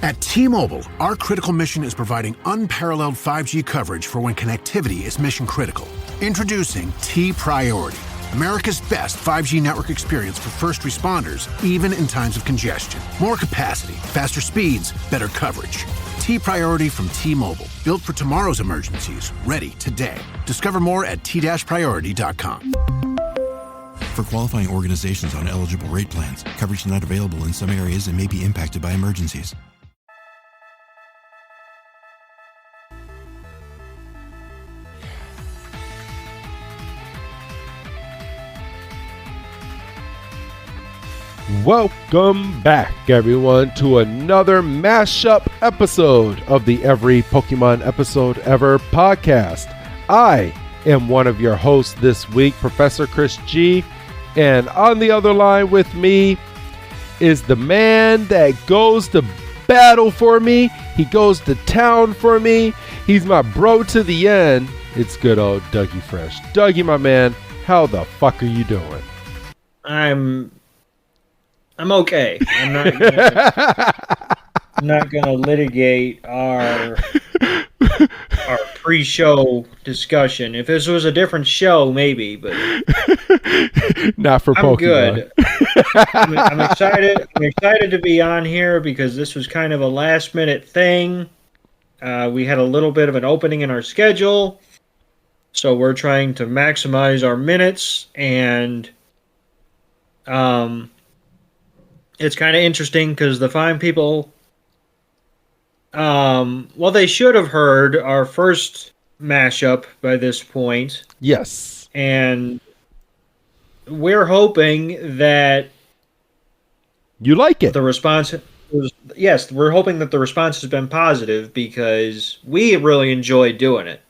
At T-Mobile, our critical mission is providing unparalleled 5G coverage for when connectivity is mission critical. Introducing T-Priority, America's best 5G network experience for first responders, even in times of congestion. More capacity, faster speeds, better coverage. T-Priority from T-Mobile, built for tomorrow's emergencies, ready today. Discover more at t-priority.com. For qualifying organizations on eligible rate plans, coverage not available in some areas and may be impacted by emergencies. Welcome back, everyone, to another mashup episode of the Every Pokemon Episode Ever podcast. I am one of your hosts this week, Professor Chris G, and on the other line with me is the man that goes to battle for me. He goes to town for me. He's my bro to the end. It's good old Dougie Fresh. Dougie, my man, how the fuck are you doing? I'm okay. I'm not gonna litigate our pre-show discussion. If this was a different show, maybe, but not for I'm Pokemon. Good. I'm excited. I'm excited to be on here because this was kind of a last-minute thing. We had a little bit of an opening in our schedule, so we're trying to maximize our minutes and it's kind of interesting because the fine people, they should have heard our first mashup by this point. Yes. And we're hoping that you like it. The response yes, we're hoping that the response has been positive because we really enjoyed doing it.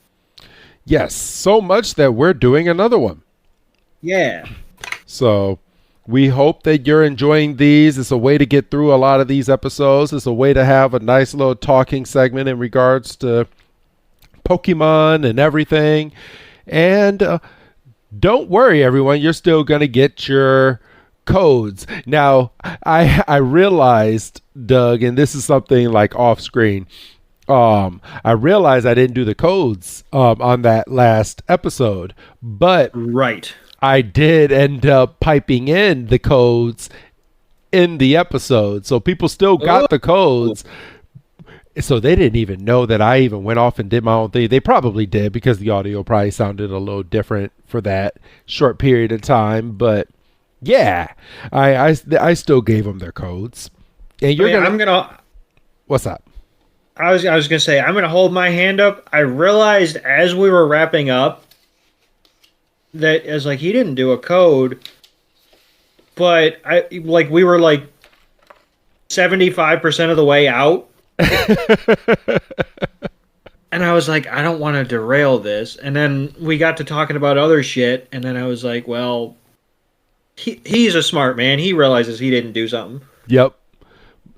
Yes, so much that we're doing another one. Yeah. So we hope that you're enjoying these. It's a way to get through a lot of these episodes. It's a way to have a nice little talking segment in regards to Pokemon and everything. And don't worry, everyone. You're still going to get your codes. Now, I realized, Doug, and this is something like off screen, I realized I didn't do the codes on that last episode. But right. I did end up piping in the codes in the episode. So people still got the codes. So they didn't even know that I even went off and did my own thing. They probably did because the audio probably sounded a little different for that short period of time. But yeah, I still gave them their codes. And you're What's up? I was gonna say I'm gonna hold my hand up. I realized as we were wrapping up that as like he didn't do a code, but we were like 75% of the way out. And I was like, I don't want to derail this. And then we got to talking about other shit, and then I was like, well, he's a smart man. He realizes he didn't do something. Yep.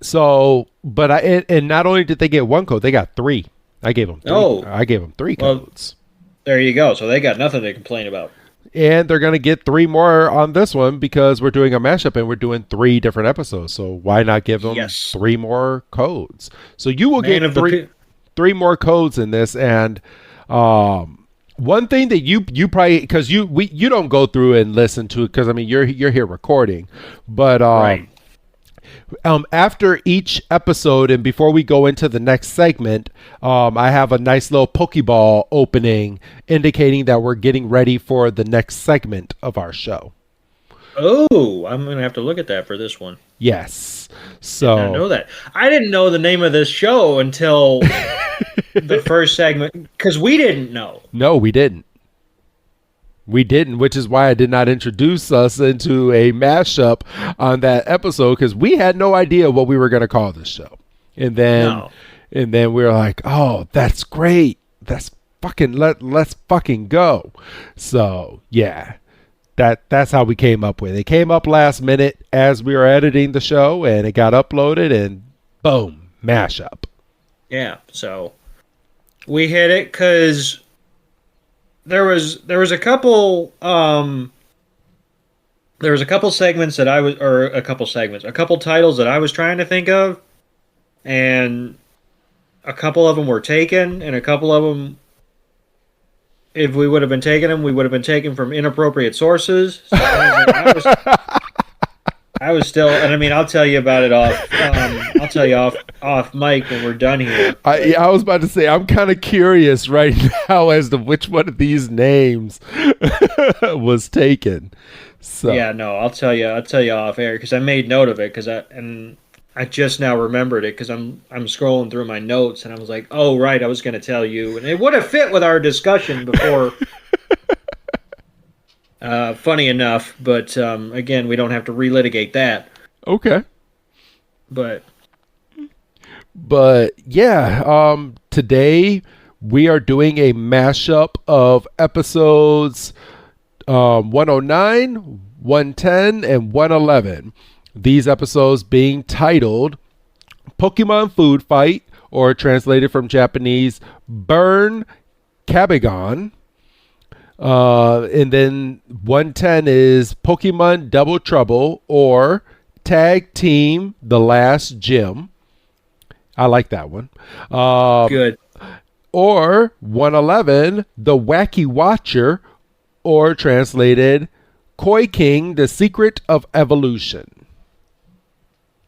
So, but and not only did they get one code, they got three. I gave them three. Oh. I gave them three codes. There you go. So they got nothing to complain about. And they're going to get three more on this one because we're doing a mashup and we're doing 3 different episodes. So why not give them 3 more codes? So you will get three more codes in this. And one thing that you probably, because you don't go through and listen to it because I mean you're here recording, but right. After each episode and before we go into the next segment, I have a nice little Pokeball opening indicating that we're getting ready for the next segment of our show. Oh, I'm going to have to look at that for this one. Yes. So I know that. I didn't know the name of this show until the first segment because we didn't know. No, we didn't. We didn't, which is why I did not introduce us into a mashup on that episode because we had no idea what we were going to call this show. And then we were like, oh, that's great. That's fucking, let's fucking go. So, yeah, that's how we came up with it. It came up last minute as we were editing the show and it got uploaded and boom, mashup. Yeah, so we hit it because there was a couple segments that a couple titles that I was trying to think of, and a couple of them were taken, and a couple of them, if we would have been taking them, we would have been taken from inappropriate sources. So I was still, and I mean, I'll tell you about it off. I'll tell you off mic when we're done here. I was about to say, I'm kind of curious right now as to which one of these names was taken. So yeah, no, I'll tell you off air because I made note of it I just now remembered it because I'm scrolling through my notes and I was like, oh right, I was going to tell you, and it would have fit with our discussion before. Funny enough, but again, we don't have to relitigate that. Okay. But yeah, today we are doing a mashup of episodes 109, 110, and 111. These episodes being titled Pokemon Food Fight, or translated from Japanese, Burn Kabigon. And then 110 is Pokemon Double Trouble, or Tag Team The Last Gym. I like that one. Good. Or 111, The Wacky Watcher, or translated Koiking, The Secret of Evolution.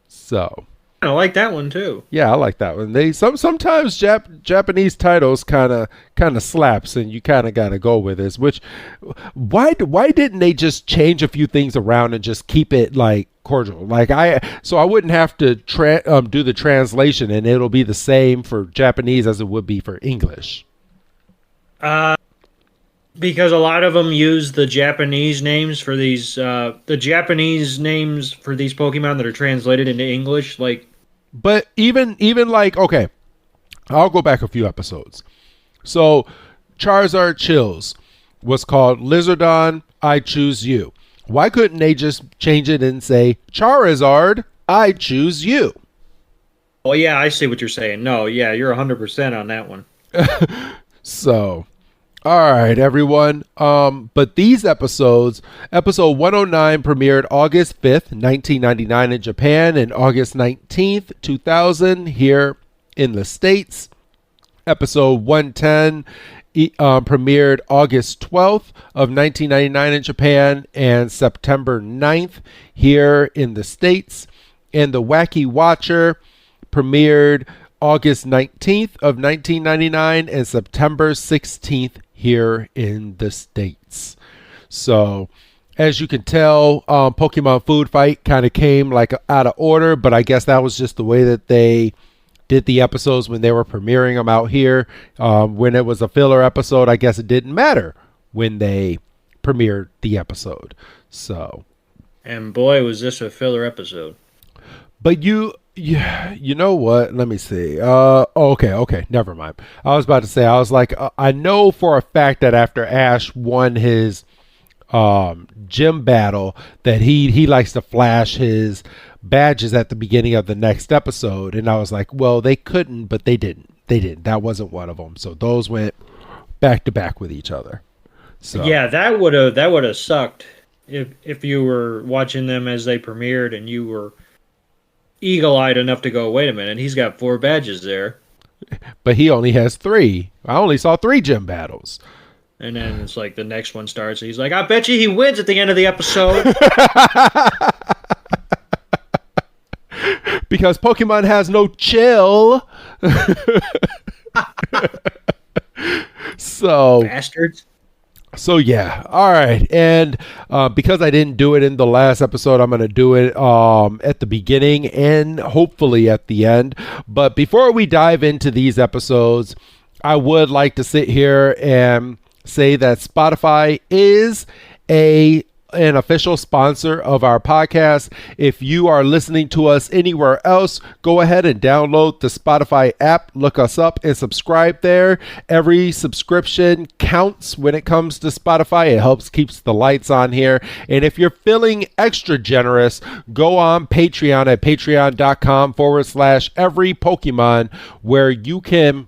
So I like that one too. yeah, I like that one. They sometimes Japanese titles kind of slaps, and you kind of gotta go with this. Which why didn't they just change a few things around and just keep it like cordial? Like I wouldn't have to do the translation, and it'll be the same for Japanese as it would be for English. Because a lot of them use the Japanese names for these Pokemon that are translated into English, like. But even like, okay, I'll go back a few episodes. So Charizard Chills was called Lizardon, I Choose You. Why couldn't they just change it and say Charizard, I Choose You? Oh yeah, I see what you're saying. No, yeah, you're 100% on that one. So, all right, everyone. But these episodes, episode 109 premiered August 5th, 1999 in Japan, and August 19th, 2000 here in the States. Episode 110 premiered August 12th of 1999 in Japan and September 9th here in the States. And The Wacky Watcher premiered August 19th of 1999 and September 16th here in the States. So as you can tell, Pokemon Food Fight kind of came like out of order, but I guess that was just the way that they did the episodes when they were premiering them out here. When it was a filler episode, I guess it didn't matter when they premiered the episode. So, and boy, was this a filler episode. But you know what? Let me see. Okay. Never mind. I was about to say, I was like, I know for a fact that after Ash won his gym battle, that he likes to flash his badges at the beginning of the next episode. And I was like, well, they couldn't, but they didn't. That wasn't one of them. So those went back to back with each other. So yeah, that would have sucked if you were watching them as they premiered and you were eagle-eyed enough to go, wait a minute, he's got 4 badges there. But he only has 3. I only saw 3 gym battles. And then it's like the next one starts, and he's like, I bet you he wins at the end of the episode. Because Pokemon has no chill. So bastards. So yeah, all right, and because I didn't do it in the last episode, I'm going to do it at the beginning and hopefully at the end. But before we dive into these episodes, I would like to sit here and say that Spotify is an official sponsor of our podcast. If you are listening to us anywhere else, go ahead and download the Spotify app, look us up and subscribe there. Every subscription counts when it comes to Spotify. It helps keeps the lights on here. And if you're feeling extra generous, go on Patreon at patreon.com/every Pokemon, where you can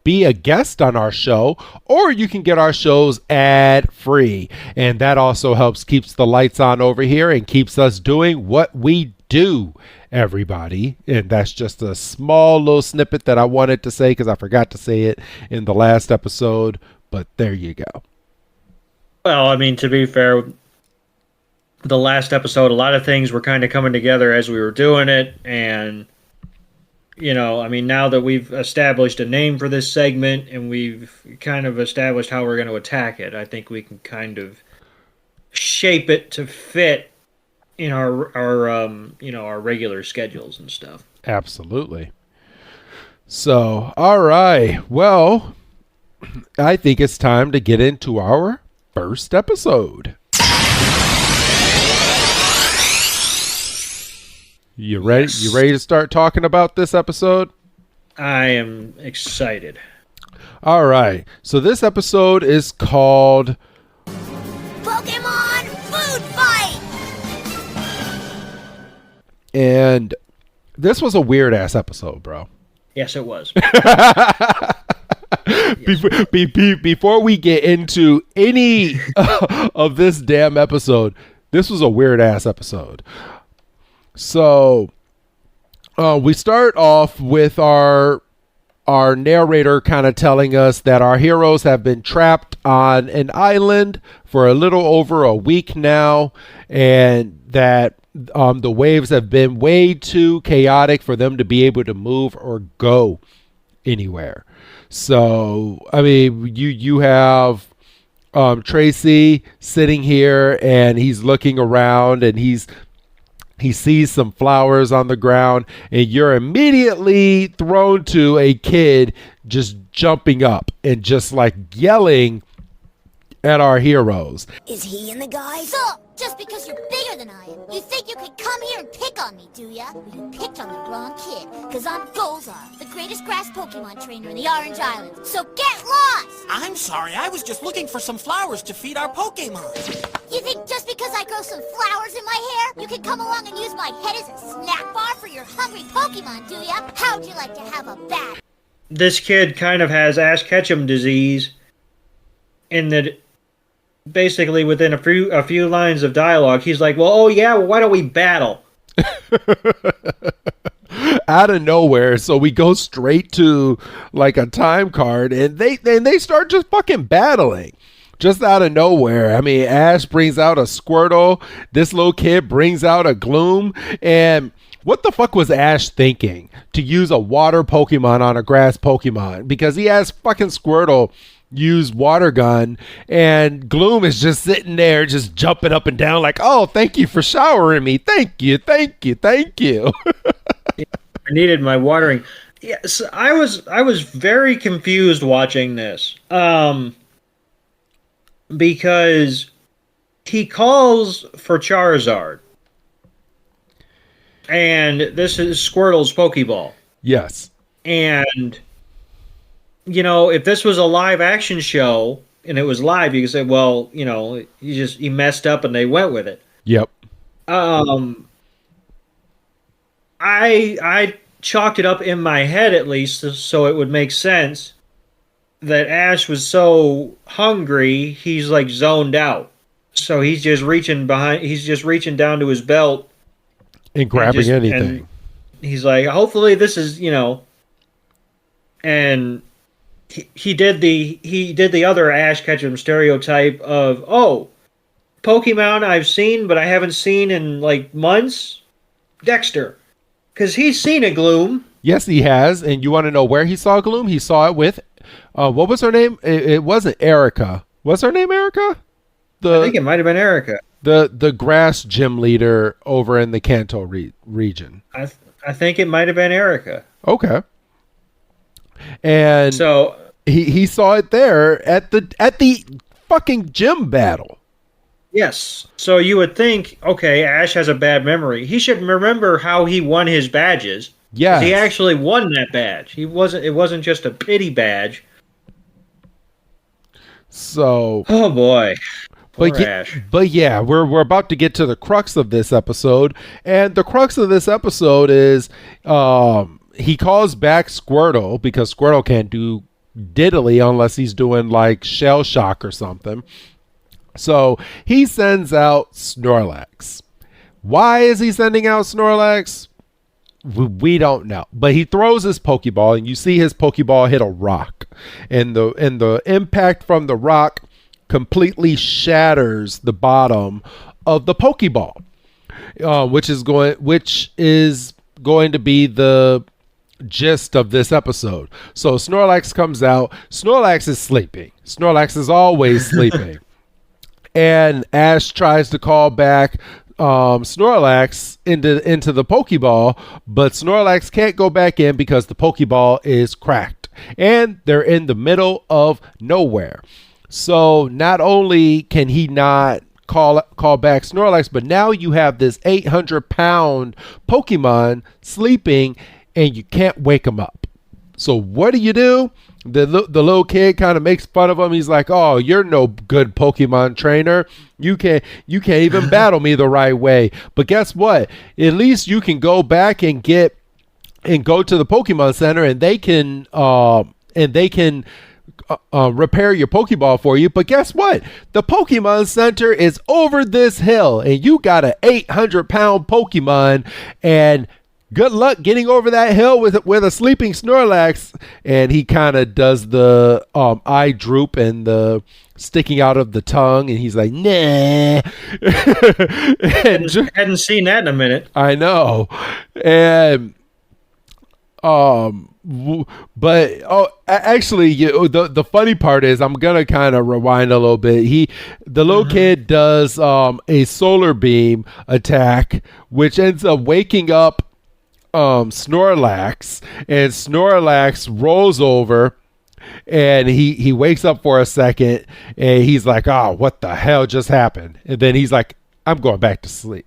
be a guest on our show, or you can get our shows ad free, and that also helps keeps the lights on over here and keeps us doing what we do, everybody. And that's just a small little snippet that I wanted to say because I forgot to say it in the last episode. But there you go. Well, I mean, to be fair, the last episode, a lot of things were kind of coming together as we were doing it. And, you know, I mean, now that we've established a name for this segment and we've kind of established how we're going to attack it, I think we can kind of shape it to fit in our regular schedules and stuff. Absolutely. So, all right. Well, I think it's time to get into our first episode. You ready? Yes. You ready to start talking about this episode? I am excited. All right. So this episode is called Pokemon Food Fight! And this was a weird ass episode, bro. Yes, it was. Before we get into any of this damn episode, this was a weird ass episode. So we start off with our narrator kind of telling us that our heroes have been trapped on an island for a little over a week now, and that the waves have been way too chaotic for them to be able to move or go anywhere. So, I mean, you have Tracy sitting here, and he's looking around, and he sees some flowers on the ground, and you're immediately thrown to a kid just jumping up and just like yelling at our heroes. Is he in the guys? So, just because you're bigger than I am, you think you could come here and pick on me, do ya? You picked on the wrong kid, because I'm Golzar, the greatest grass Pokemon trainer in the Orange Islands. So get lost! I'm sorry, I was just looking for some flowers to feed our Pokemon. You think just because I grow some flowers in my hair, you can come along and use my head as a snack bar for your hungry Pokemon, do ya? How'd you like to have a bat? This kid kind of has Ash Ketchum disease, in that basically within a few lines of dialogue, he's like, well, why don't we battle? Out of nowhere, so we go straight to like a time card, and they start just fucking battling. Just out of nowhere. I mean, Ash brings out a Squirtle. This little kid brings out a Gloom. And what the fuck was Ash thinking to use a water Pokemon on a grass Pokemon? Because he has fucking Squirtle use Water Gun, and Gloom is just sitting there just jumping up and down like, oh, thank you for showering me. Thank you. I needed my watering. Yes, I was very confused watching this. Because he calls for Charizard. And this is Squirtle's Pokeball. Yes. And, you know, if this was a live action show and it was live, you could say, well, you know, he messed up and they went with it. Yep. I chalked it up in my head, at least, so it would make sense that Ash was so hungry, he's like zoned out. So he's just reaching down to his belt And grabbing anything. And he's like, hopefully this is, you know, and he did the other Ash Ketchum stereotype of, oh, Pokemon I've seen, but I haven't seen in like months. Dexter. Because he's seen a Gloom. Yes, he has. And you want to know where he saw Gloom? He saw it with, what was her name? It wasn't Erica. Was her name Erica? I think it might have been Erica. The grass gym leader over in the Kanto region. I think it might have been Erica. Okay. And so he saw it there at the fucking gym battle. Yes. So you would think, okay, Ash has a bad memory. He should remember how he won his badges. Yes. He actually won that badge. It wasn't just a pity badge. So oh boy. But yeah, we're about to get to the crux of this episode, and the crux of this episode is he calls back Squirtle because Squirtle can't do diddly unless he's doing like shell shock or something. So he sends out Snorlax. Why is he sending out Snorlax? We don't know, but he throws his Pokeball, and you see his Pokeball hit a rock, and the impact from the rock completely shatters the bottom of the Pokeball, which is going to be the gist of this episode. So Snorlax comes out. Snorlax is sleeping. Snorlax is always sleeping, and Ash tries to call back Snorlax into the Pokeball, but Snorlax can't go back in because the Pokeball is cracked, and they're in the middle of nowhere. So not only can he not call back Snorlax, but now you have this 800-pound Pokemon sleeping, and you can't wake him up. So what do? The little kid kind of makes fun of him. He's like, "Oh, you're no good Pokemon trainer. You can't even battle me the right way." But guess what? At least you can go back and go to the Pokemon Center, and they can repair your Pokeball for you. But guess what? The Pokemon Center is over this hill, and you got an 800-pound Pokemon, and good luck getting over that hill with a sleeping Snorlax. And he kind of does the eye droop and the sticking out of the tongue, and he's like, "Nah." Hadn't seen that in a minute. I know. And but actually, the funny part is, I'm gonna kind of rewind a little bit. The little kid does a solar beam attack, which ends up waking up Snorlax, and Snorlax rolls over, and he wakes up for a second, and he's like, "Oh, what the hell just happened?" And then he's like, "I'm going back to sleep."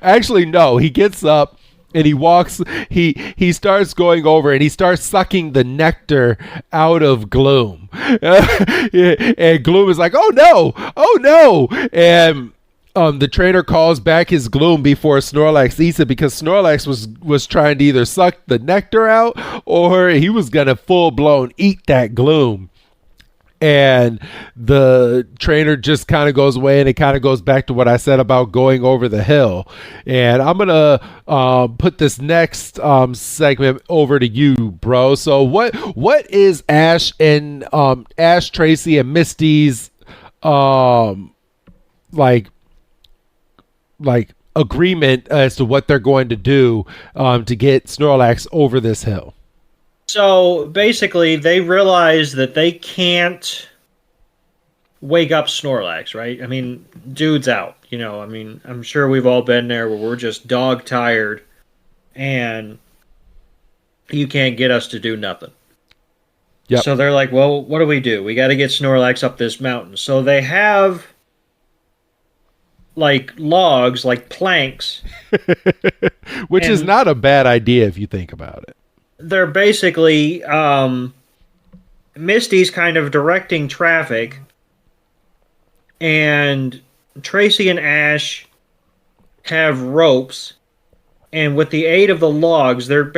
Actually, no, he gets up and he walks, he starts going over, and he starts sucking the nectar out of Gloom. And Gloom is like, "Oh no," and the trainer calls back his Gloom before Snorlax eats it, because Snorlax was trying to either suck the nectar out, or he was gonna full blown eat that Gloom. And the trainer just kind of goes away, and it kind of goes back to what I said about going over the hill. And I'm gonna put this next segment over to you, bro. So what is Ash and Ash, Tracy, and Misty's like agreement as to what they're going to do to get Snorlax over this hill? So basically, they realize that they can't wake up Snorlax, right? I mean, dude's out. I mean, I'm sure we've all been there where we're just dog tired, and you can't get us to do nothing. Yep. So they're like, "Well, what do? We got to get Snorlax up this mountain." So they have like logs, like planks, which is not a bad idea if you think about it. They're basically Misty's kind of directing traffic, and Tracy and Ash have ropes, and with the aid of the logs, they're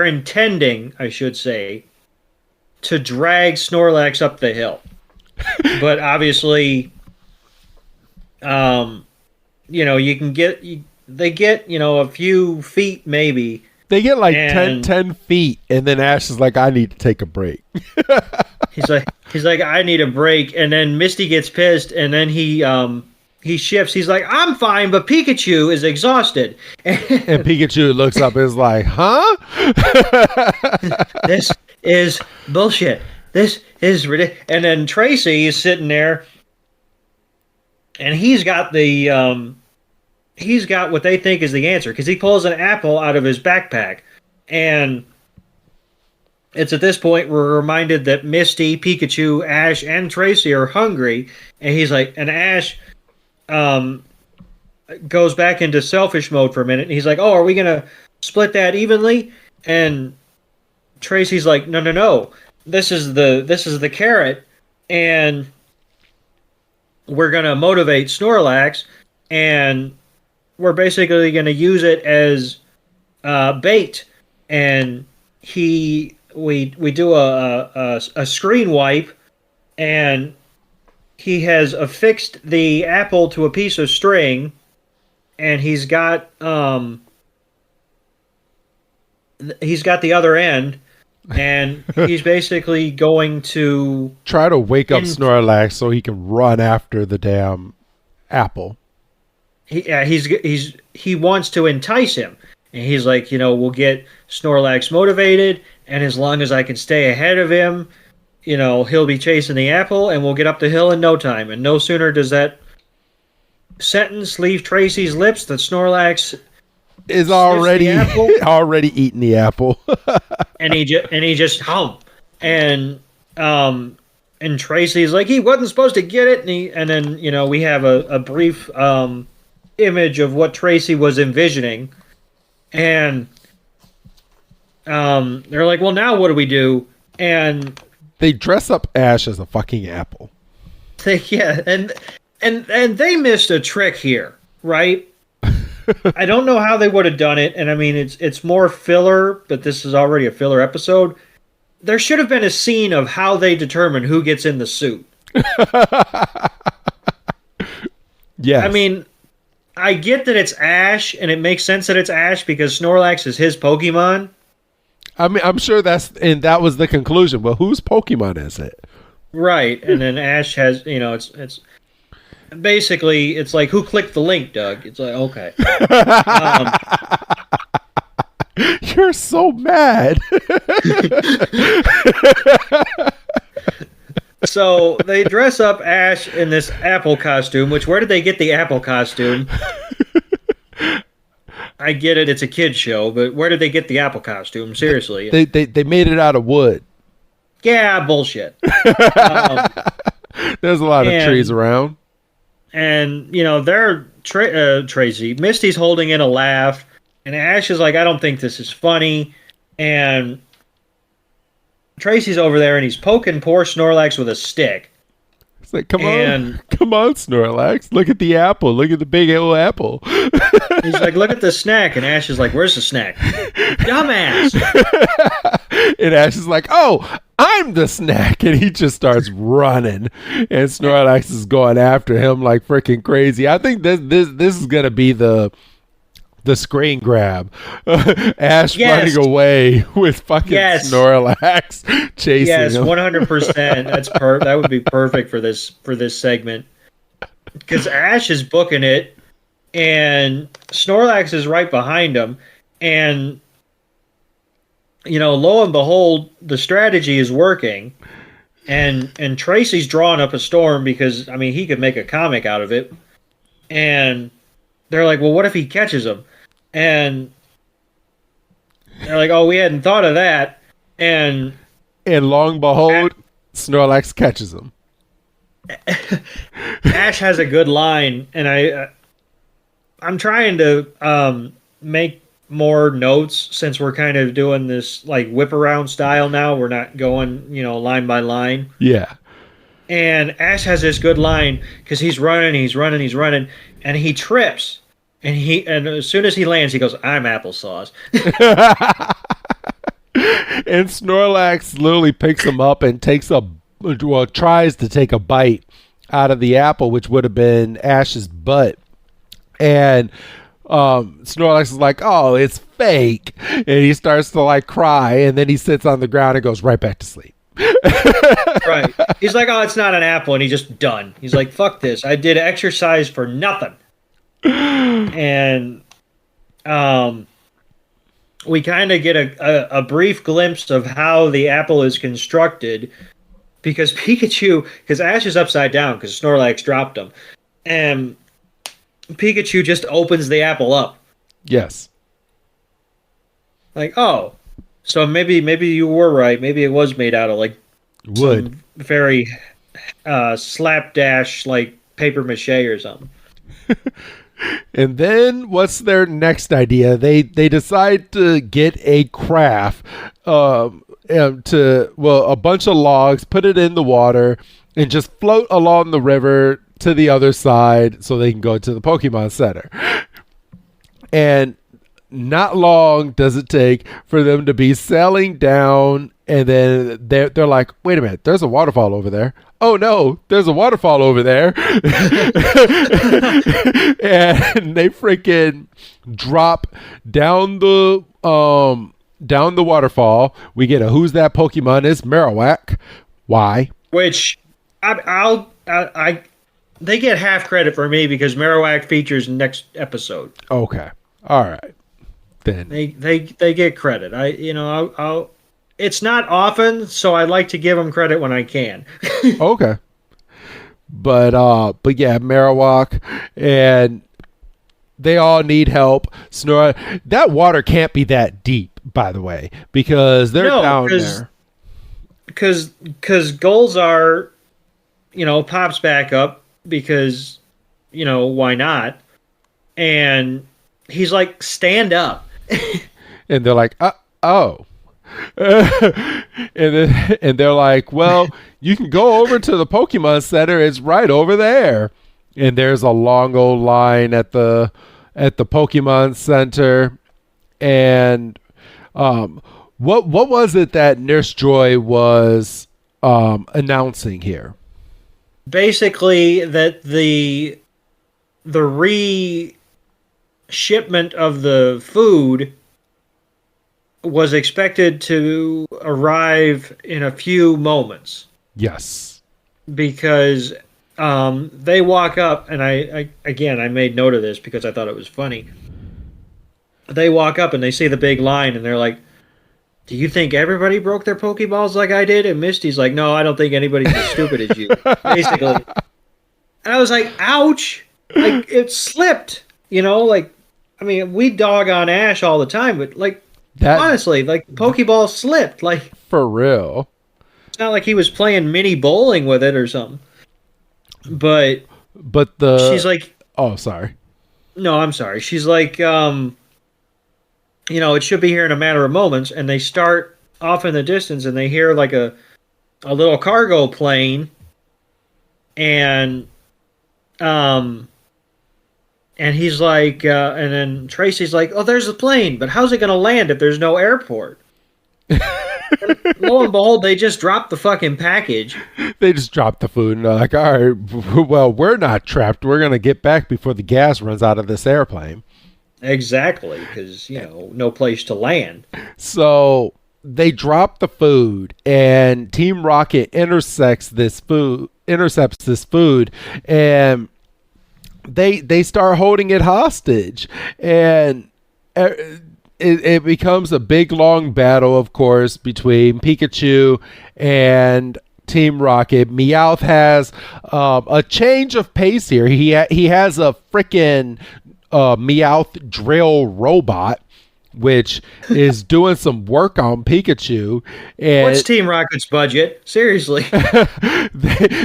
intending, I should say, to drag Snorlax up the hill. But obviously, you can get, they get, a few feet maybe. They get like 10 feet, and then Ash is like, "I need to take a break." he's like, "I need a break," and then Misty gets pissed, and then he shifts. He's like, "I'm fine, but Pikachu is exhausted." And Pikachu looks up and is like, "Huh?" "This is bullshit. This is ridiculous." And then Tracy is sitting there, and he's got what they think is the answer, because he pulls an apple out of his backpack. And it's at this point we're reminded that Misty, Pikachu, Ash, and Tracy are hungry. And he's like, and Ash goes back into selfish mode for a minute. And he's like, "Oh, are we going to split that evenly?" And Tracy's like, No. This is the carrot. And we're going to motivate Snorlax. And we're basically going to use it as bait, and we do a screen wipe, and he has affixed the apple to a piece of string, and he's got the other end, and he's basically going to try to wake up Snorlax so he can run after the damn apple. He wants to entice him, and he's like, we'll get Snorlax motivated, and as long as I can stay ahead of him, he'll be chasing the apple, and we'll get up the hill in no time. And no sooner does that sentence leave Tracy's lips that Snorlax is already eating the apple, and he just and Tracy's like, he wasn't supposed to get it, and then we have a brief image of what Tracy was envisioning, and they're like, well, now what do we do? And they dress up Ash as a fucking apple. And they missed a trick here, right? I don't know how they would have done it, and I mean it's more filler, but this is already a filler episode. There should have been a scene of how they determine who gets in the suit. Yes. I mean, I get that it's Ash, and it makes sense that it's Ash because Snorlax is his Pokemon. I mean, I'm sure that was the conclusion. Well, whose Pokemon is it? Right, and then Ash has, it's basically, it's like, who clicked the link, Doug? It's like, okay. You're so mad. So they dress up Ash in this apple costume, which, where did they get the apple costume? I get it, it's a kid's show, but where did they get the apple costume? Seriously. They made it out of wood. Yeah, bullshit. There's a lot of trees around. And, they're Tracy. Misty's holding in a laugh, and Ash is like, I don't think this is funny. And Tracy's over there, and he's poking poor Snorlax with a stick. It's like, come on, Snorlax. Look at the apple. Look at the big old apple. He's like, look at the snack. And Ash is like, where's the snack? Dumbass. And Ash is like, oh, I'm the snack. And he just starts running. And Snorlax is going after him like freaking crazy. I think this is going to be the screen grab. Ash running away with fucking Snorlax chasing him. Yes, 100%. That would be perfect for this segment. Because Ash is booking it, and Snorlax is right behind him, and lo and behold, the strategy is working, and Tracy's drawing up a storm because, I mean, he could make a comic out of it, and they're like, well, what if he catches him? And they're like, oh, we hadn't thought of that. And lo and behold, Snorlax catches him. Ash has a good line, and I'm trying to make more notes since we're kind of doing this like whip around style now. We're not going, line by line. Yeah. And Ash has this good line because he's running, and he trips. And as soon as he lands, he goes, I'm applesauce. And Snorlax literally picks him up and tries to take a bite out of the apple, which would have been Ash's butt. And Snorlax is like, oh, it's fake. And he starts to like cry, and then he sits on the ground and goes right back to sleep. Right. He's like, oh, it's not an apple. And he's just done. He's like, fuck this. I did exercise for nothing. And we kind of get a brief glimpse of how the apple is constructed because Ash is upside down because Snorlax dropped him, and Pikachu just opens the apple up. Yes. Like, oh, so maybe you were right. Maybe it was made out of like wood, very slapdash like paper mache or something. And then what's their next idea? They decide to get a craft a bunch of logs, put it in the water, and just float along the river to the other side so they can go to the Pokemon Center. And not long does it take for them to be sailing down, and then they're like, wait a minute, there's a waterfall over there. oh no, there's a waterfall over there. And they freaking drop down the waterfall. We get a who's that Pokemon? It's Marowak. Why? Which they get half credit for me because Marowak features next episode. Okay. All right. Then They get credit. I'll it's not often, so I like to give them credit when I can. okay. But yeah, Marowak, and they all need help. That water can't be that deep, by the way, because they're down there. Because Golzar, pops back up because, why not? And he's like, stand up. And they're like, oh. and they're like, well, you can go over to the Pokemon Center. It's right over there. And there's a long old line at the Pokemon Center. And what was it that Nurse Joy was announcing here? Basically, that the shipment of the food was expected to arrive in a few moments. Yes. Because they walk up, and I made note of this because I thought it was funny. They walk up and they see the big line, and they're like, do you think everybody broke their Pokeballs like I did? And Misty's like, no, I don't think anybody's as stupid as you, basically. And I was like, ouch! Like, it slipped, we dog on Ash all the time, but, honestly, Pokeball slipped. For real. It's not like he was playing mini bowling with it or something. But she's like... Oh, sorry. No, I'm sorry. She's like, it should be here in a matter of moments. And they start off in the distance and they hear like a little cargo plane. And he's like, and then Tracy's like, oh, there's a plane, but how's it going to land if there's no airport? And lo and behold, they just dropped the fucking package. They just dropped the food and they're like, all right, well, we're not trapped. We're going to get back before the gas runs out of this airplane. Exactly, because, no place to land. So they drop the food and Team Rocket intercepts this food, and they start holding it hostage, and it becomes a big long battle, of course, between Pikachu and Team Rocket. Meowth has a change of pace here. He has a freaking Meowth drill robot, which is doing some work on Pikachu. And what's Team Rocket's budget? Seriously.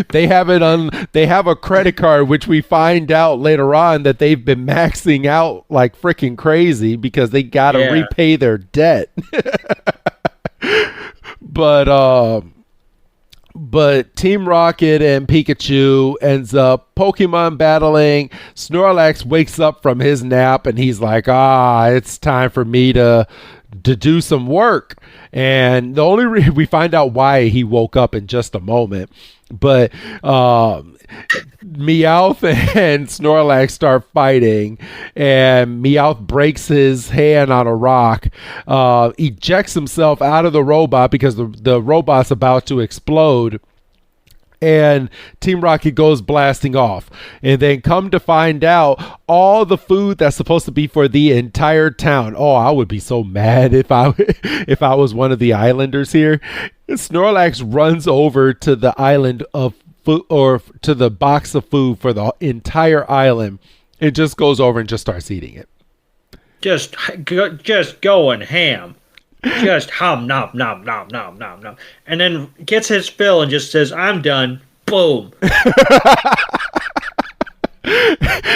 they have it they have a credit card, which we find out later on that they've been maxing out like freaking crazy because they got to repay their debt. But Team Rocket and Pikachu ends up Pokemon battling. Snorlax wakes up from his nap and he's like, it's time for me to do some work. And the only we find out why he woke up in just a moment. But Meowth and Snorlax start fighting, and Meowth breaks his hand on a rock, ejects himself out of the robot because the robot's about to explode, and Team Rocket goes blasting off. And then come to find out, all the food that's supposed to be for the entire town. Oh, I would be so mad if I was one of the islanders here. Snorlax runs over to the island of food, or to the box of food for the entire island. It just goes over and just starts eating it. Just going ham. Just hum, nom, nom, nom, nom, nom, nom. And then gets his fill and just says, I'm done. Boom.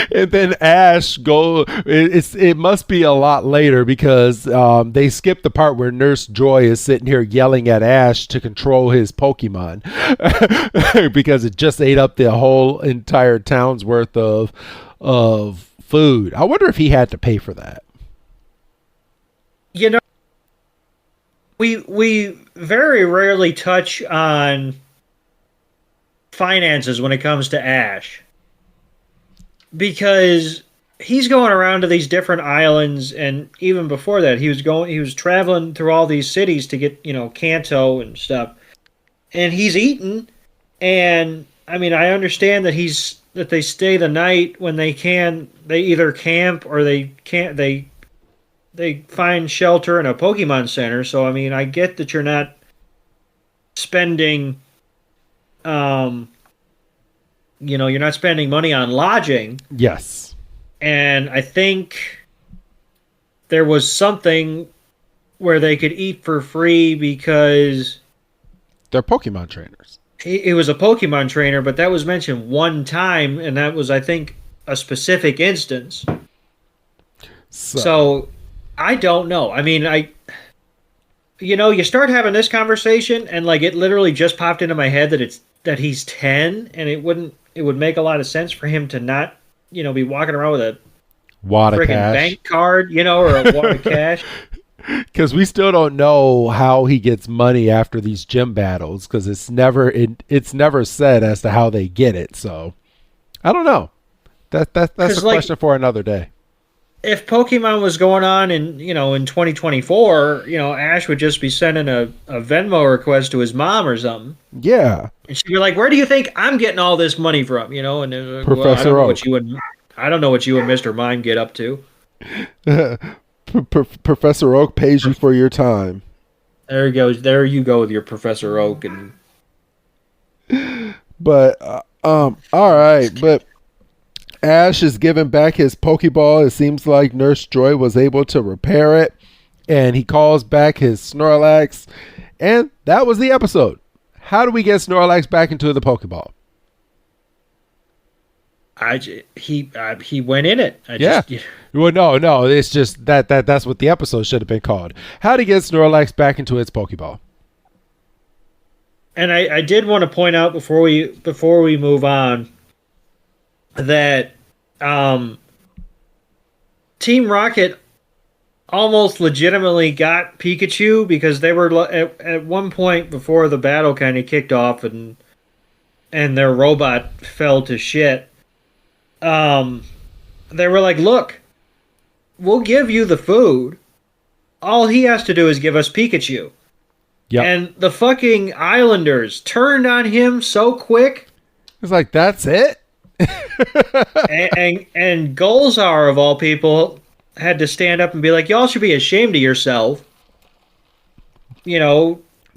And then Ash it must be a lot later because they skipped the part where Nurse Joy is sitting here yelling at Ash to control his Pokemon because it just ate up the whole entire town's worth of food. I wonder if he had to pay for that. We very rarely touch on finances when it comes to Ash. Because he's going around to these different islands, and even before that, he was traveling through all these cities to get, Kanto and stuff. And he's eating, and I mean, I understand that they stay the night when they can. They either camp or they find shelter in a Pokemon Center. So I mean, I get that you're not spending, you're not spending money on lodging. Yes. And I think there was something where they could eat for free because they're Pokemon trainers. It was a Pokemon trainer, but that was mentioned one time, and that was, I think, a specific instance. So I don't know. I mean, you start having this conversation, and like it literally just popped into my head that he's 10, and it would make a lot of sense for him to not, be walking around with a freaking bank card, or a wad of cash. Because we still don't know how he gets money after these gym battles, because it's never said as to how they get it. So I don't know. That's a question for another day. If Pokemon was going on in 2024, Ash would just be sending a Venmo request to his mom or something. Yeah. And she'd be like, "Where do you think I'm getting all this money from?" And like, Professor Oak. I don't know what you and Mr. Mime get up to. Professor Oak pays you for your time. There you go. There you go with your Professor Oak. But all right. But Ash is giving back his Pokeball. It seems like Nurse Joy was able to repair it, and he calls back his Snorlax, and that was the episode. How do we get Snorlax back into the Pokeball? He went in it. Well, no. It's just that's what the episode should have been called. How to get Snorlax back into its Pokeball. And I did want to point out before we move on that Team Rocket almost legitimately got Pikachu, because they were at one point before the battle kind of kicked off and their robot fell to shit. They were like, "Look, we'll give you the food. All he has to do is give us Pikachu." Yep. And the fucking Islanders turned on him so quick. It's like, that's it? and Golzar, of all people, had to stand up and be like, "Y'all should be ashamed of yourself.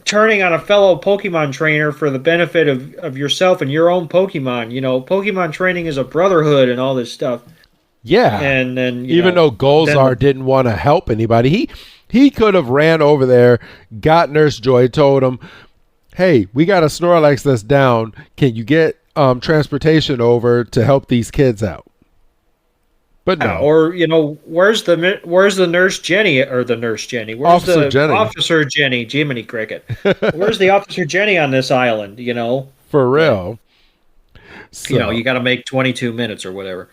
Turning on a fellow Pokemon trainer for the benefit of yourself and your own Pokemon. Pokemon training is a brotherhood and all this stuff." Yeah. And then even though Golzar didn't want to help anybody, he could have ran over there, got Nurse Joy, told him, "Hey, we got a Snorlax that's down. Can you get transportation over to help these kids out?" But no. Or where's the Nurse Jenny, or the Nurse Jenny? Where's Officer Jenny? Jiminy Cricket. Where's the Officer Jenny on this island? For real. So, you got to make 22 minutes or whatever.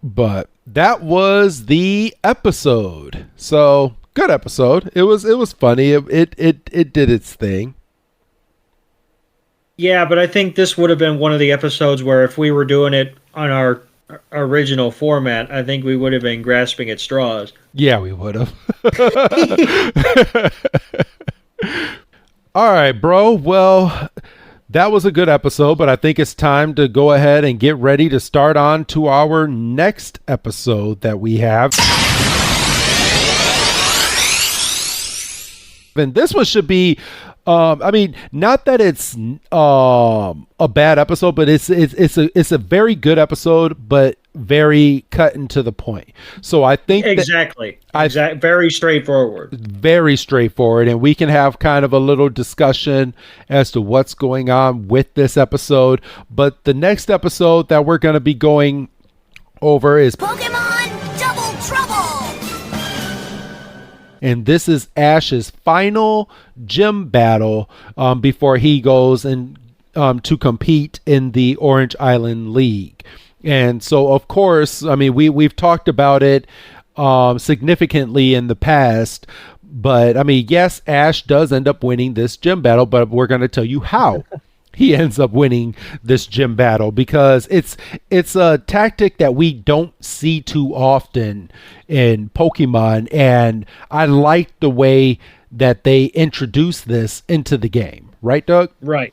But that was the episode. So good episode. It was funny. It did its thing. Yeah, but I think this would have been one of the episodes where if we were doing it on our original format, I think we would have been grasping at straws. Yeah, we would have. All right, bro. Well, that was a good episode, but I think it's time to go ahead and get ready to start on to our next episode that we have. And this one should be, not that it's a bad episode, but it's a very good episode, but very cut and to the point. So I think exactly very straightforward. Very straightforward, and we can have kind of a little discussion as to what's going on with this episode. But the next episode that we're going to be going over is Pokemon Double Trouble. And this is Ash's final gym battle before he goes and to compete in the Orange Island League. And so, of course, we've talked about it significantly in the past. But, yes, Ash does end up winning this gym battle, but we're going to tell you how. he ends up winning this gym battle, because it's a tactic that we don't see too often in Pokemon, and I like the way that they introduce this into the game. Right, Doug? Right.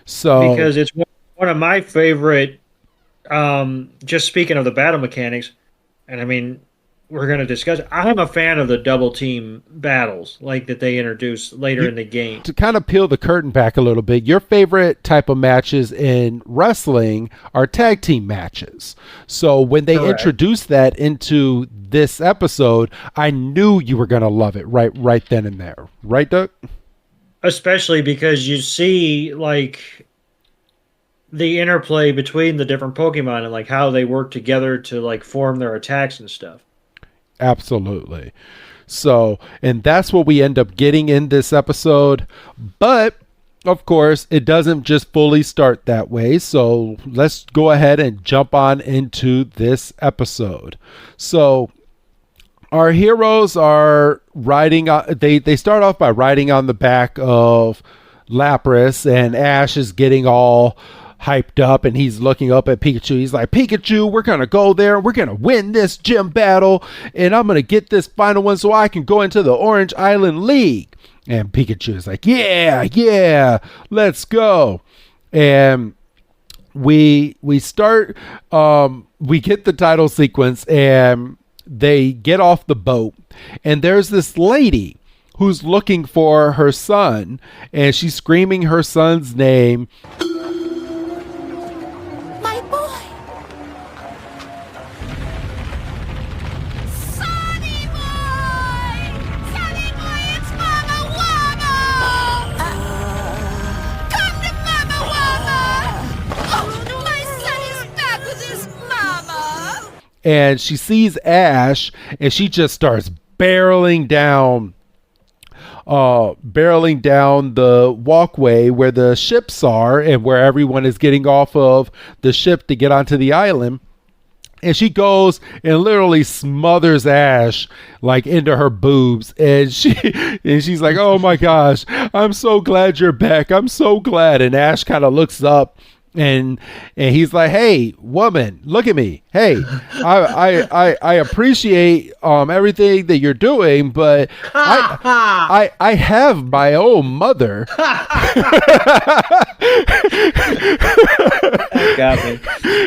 So Because it's one of my favorite, just speaking of the battle mechanics, and I mean, we're going to discuss, I'm a fan of the double team battles like that they introduced later in the game. to kind of peel the curtain back a little bit, your favorite type of matches in wrestling are tag team matches. So when they Correct. introduced that into this episode, I knew you were going to love it right then and there. Right, Doug? Especially because you see, like, the interplay between the different Pokemon and, like, how they work together to, like, form their attacks and stuff. Absolutely. So, and that's what we end up getting in this episode. But, of course, it doesn't just fully start that way. So let's go ahead and jump on into this episode. So our heroes are riding on, they start off by riding on the back of Lapras, and Ash is getting all hyped up, and he's looking up at Pikachu. He's like, Pikachu, we're gonna go there, we're gonna win this gym battle, and I'm gonna get this final one so I can go into the Orange Island League. And Pikachu is like, yeah, let's go. And we start, we get the title sequence, and they get off the boat, and there's this lady who's looking for her son, and she's screaming her son's name. My boy! Sonny boy! Sonny boy, it's Mama Wama! Come to Mama Wama! Oh, my son is back with his mama! And she sees Ash, and she just starts barreling down the walkway where the ships are, and where everyone is getting off of the ship to get onto the island. And she goes and literally smothers Ash like into her boobs, and she's like, oh my gosh, I'm so glad you're back, I'm so glad. And Ash kind of looks up, and he's like, hey woman, look at me, hey, I appreciate everything that you're doing, but I have my own mother. Got me.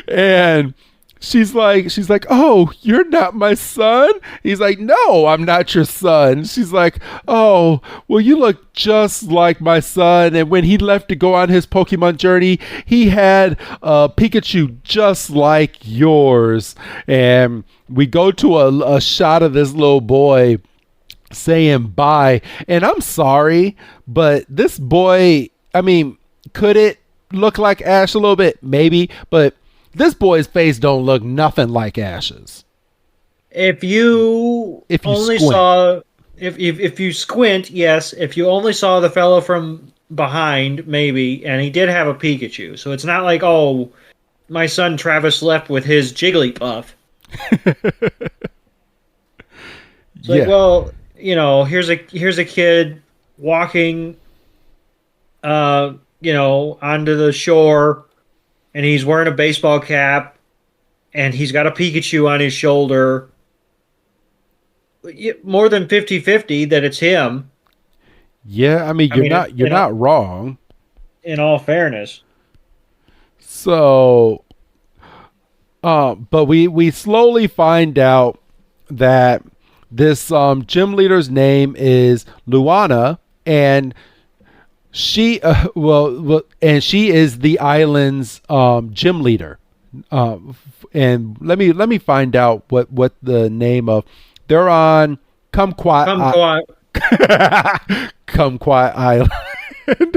And she's like, oh, you're not my son? He's like, no, I'm not your son. She's like, oh, well, you look just like my son. And when he left to go on his Pokemon journey, he had a Pikachu just like yours. And we go to a shot of this little boy saying bye. And I'm sorry, but this boy, I mean, could it look like Ash a little bit? Maybe, but this boy's face don't look nothing like Ash's. If you only squint. saw, if you squint, yes. If you only saw the fellow from behind, maybe, and he did have a Pikachu, so it's not like, oh, my son Travis left with his Jigglypuff. It's like, well, you know, here's a kid walking, you know, onto the shore, and he's wearing a baseball cap, and he's got a Pikachu on his shoulder. More than 50-50 that it's him. Yeah, I mean, you're not wrong. In all fairness. So, but we slowly find out that this gym leader's name is Luana, and she and she is the island's gym leader. And let me find out what the name of. They're on Kumquat Island.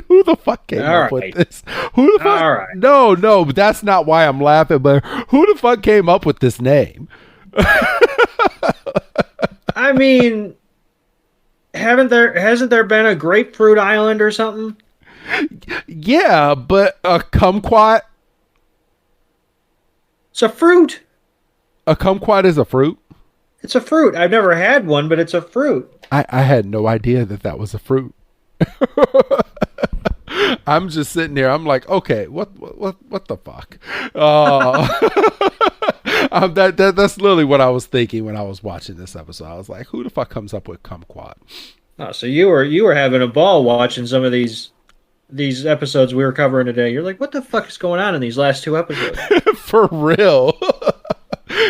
Who the fuck came up with this? Who the fuck? All right. No, that's not why I'm laughing. But who the fuck came up with this name? I mean, hasn't there been a Grapefruit Island or something? Yeah, but a kumquat. It's a fruit. A kumquat is a fruit. It's a fruit. I've never had one, but it's a fruit. I had no idea that was a fruit. I'm just sitting there. I'm like, okay, what the fuck? That's literally what I was thinking when I was watching this episode. I was like, who the fuck comes up with kumquat? Oh, so you were having a ball watching some of these episodes we were covering today. You're like, what the fuck is going on in these last 2 episodes? For real.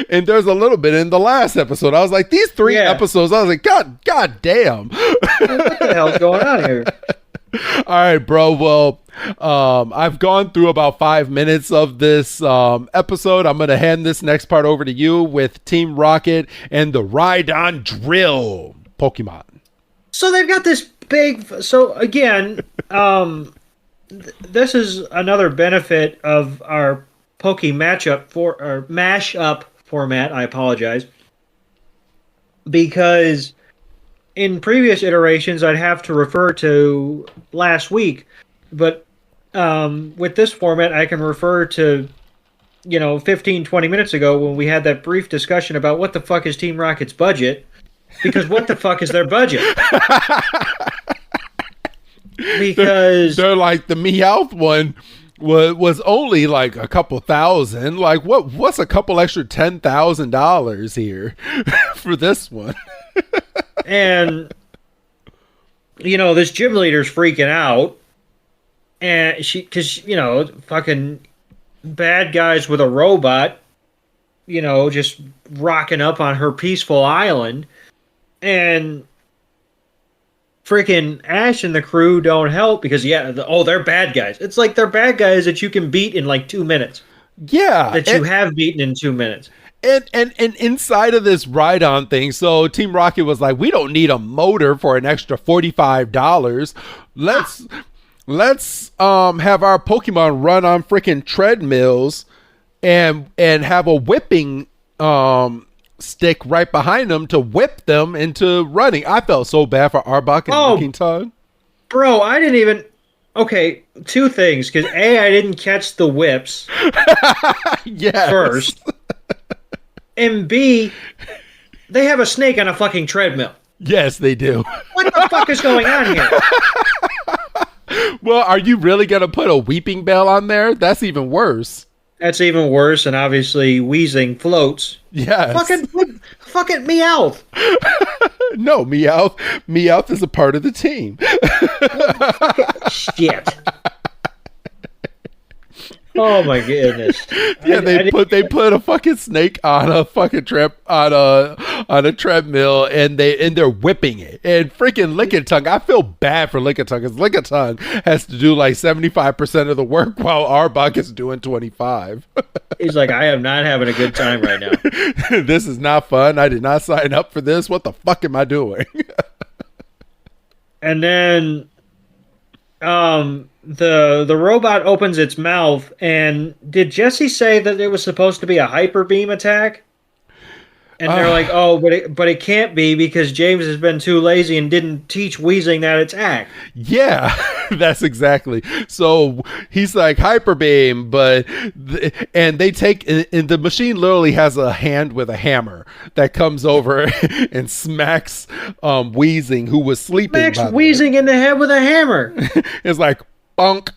And there's a little bit in the last episode. I was like, these 3 episodes, I was like, God damn. What the hell's going on here? All right, bro. Well, I've gone through about 5 minutes of this episode. I'm going to hand this next part over to you with Team Rocket and the Rhydon Drill Pokemon. So they've got this big... So, again, this is another benefit of our PokeMashUp mashup format. I apologize. Because in previous iterations, I'd have to refer to last week. But with this format, I can refer to, 15, 20 minutes ago when we had that brief discussion about what the fuck is Team Rocket's budget. Because what the fuck is their budget? Because they're like, the Meowth one was only like a couple thousand. Like, what's a couple extra $10,000 here for this one? And this gym leader's freaking out, and because fucking bad guys with a robot, just rocking up on her peaceful island. And freaking Ash and the crew don't help because, they're bad guys. It's like they're bad guys that you can beat in like 2 minutes. Yeah. That you have beaten in 2 minutes. And inside of this ride-on thing, so Team Rocket was like, we don't need a motor for an extra $45. Let's have our Pokemon run on freaking treadmills and have a whipping stick right behind them to whip them into running. I felt so bad for Arbok and Lickitung. Bro, I didn't even... Okay, 2 things. Because A, I didn't catch the whips first. And B, they have a snake on a fucking treadmill. Yes, they do. What the fuck is going on here? Well, are you really going to put a Weeping Bell on there? That's even worse. That's even worse, and obviously Wheezing floats. Yes. Fucking Meowth. No, Meowth is a part of the team. Shit. Oh my goodness. Yeah, they put a fucking snake on a fucking on a treadmill and they're whipping it. And freaking Lickitung, I feel bad for Lickitung because Lickitung has to do like 75% of the work while Arbok is doing 25. He's like, I am not having a good time right now. This is not fun. I did not sign up for this. What the fuck am I doing? And then the robot opens its mouth, and did Jesse say that it was supposed to be a hyper beam attack? And they're like, oh, but it can't be because James has been too lazy and didn't teach Weezing that attack. Yeah, that's exactly. So he's like hyper beam, and they take, and the machine literally has a hand with a hammer that comes over and smacks Weezing, who was sleeping. Smacks Weezing in the head with a hammer. It's like bonk,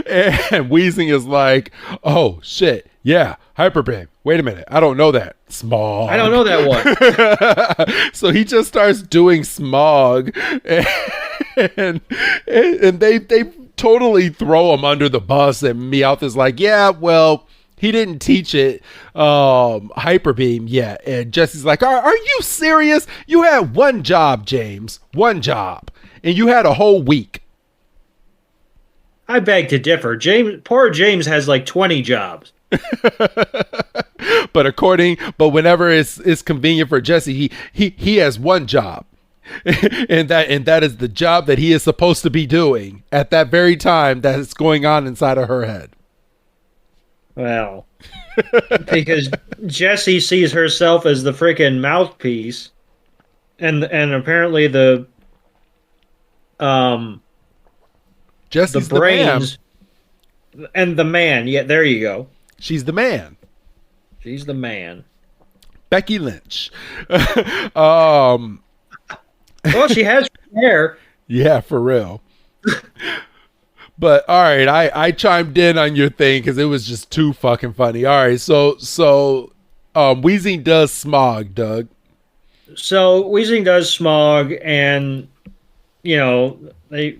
and Weezing is like, oh shit, yeah, hyper beam. Wait a minute, I don't know that. Smog. I don't know that one. So he just starts doing Smog, and they totally throw him under the bus, and Meowth is like, yeah, well, he didn't teach it Hyper Beam yet. And Jesse's like, are you serious? You had one job, James. One job. And you had a whole week. I beg to differ. Poor James has like 20 jobs. But whenever it's convenient for Jesse, he has one job. and that is the job that he is supposed to be doing at that very time that is going on inside of her head. Well, because Jessie sees herself as the freaking mouthpiece, and apparently Jessie's the brains and the man. Yeah, there you go. She's the man. She's the man. Becky Lynch. Well, she has hair. Yeah, for real. But all right, I chimed in on your thing because it was just too fucking funny. All right, so Weezing does Smog, Doug. So Weezing does Smog, and they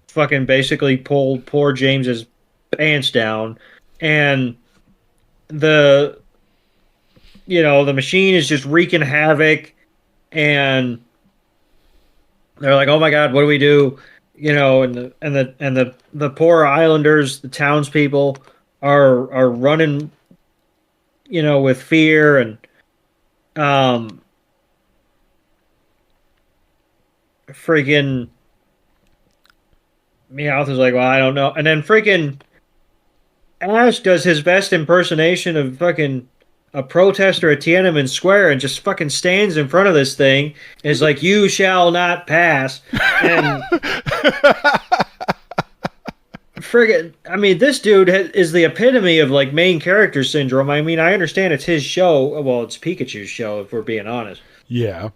fucking basically pulled poor James's pants down, and the machine is just wreaking havoc, and they're like, oh my god, what do we do? And the poor islanders, the townspeople are running, with fear, and freaking Meowth is like, well, I don't know. And then freaking Ash does his best impersonation of fucking a protester at Tiananmen Square and just fucking stands in front of this thing and is like, you shall not pass. And friggin', I mean, this dude is the epitome of like main character syndrome. I mean, I understand it's his show. Well, it's Pikachu's show, if we're being honest. Yeah.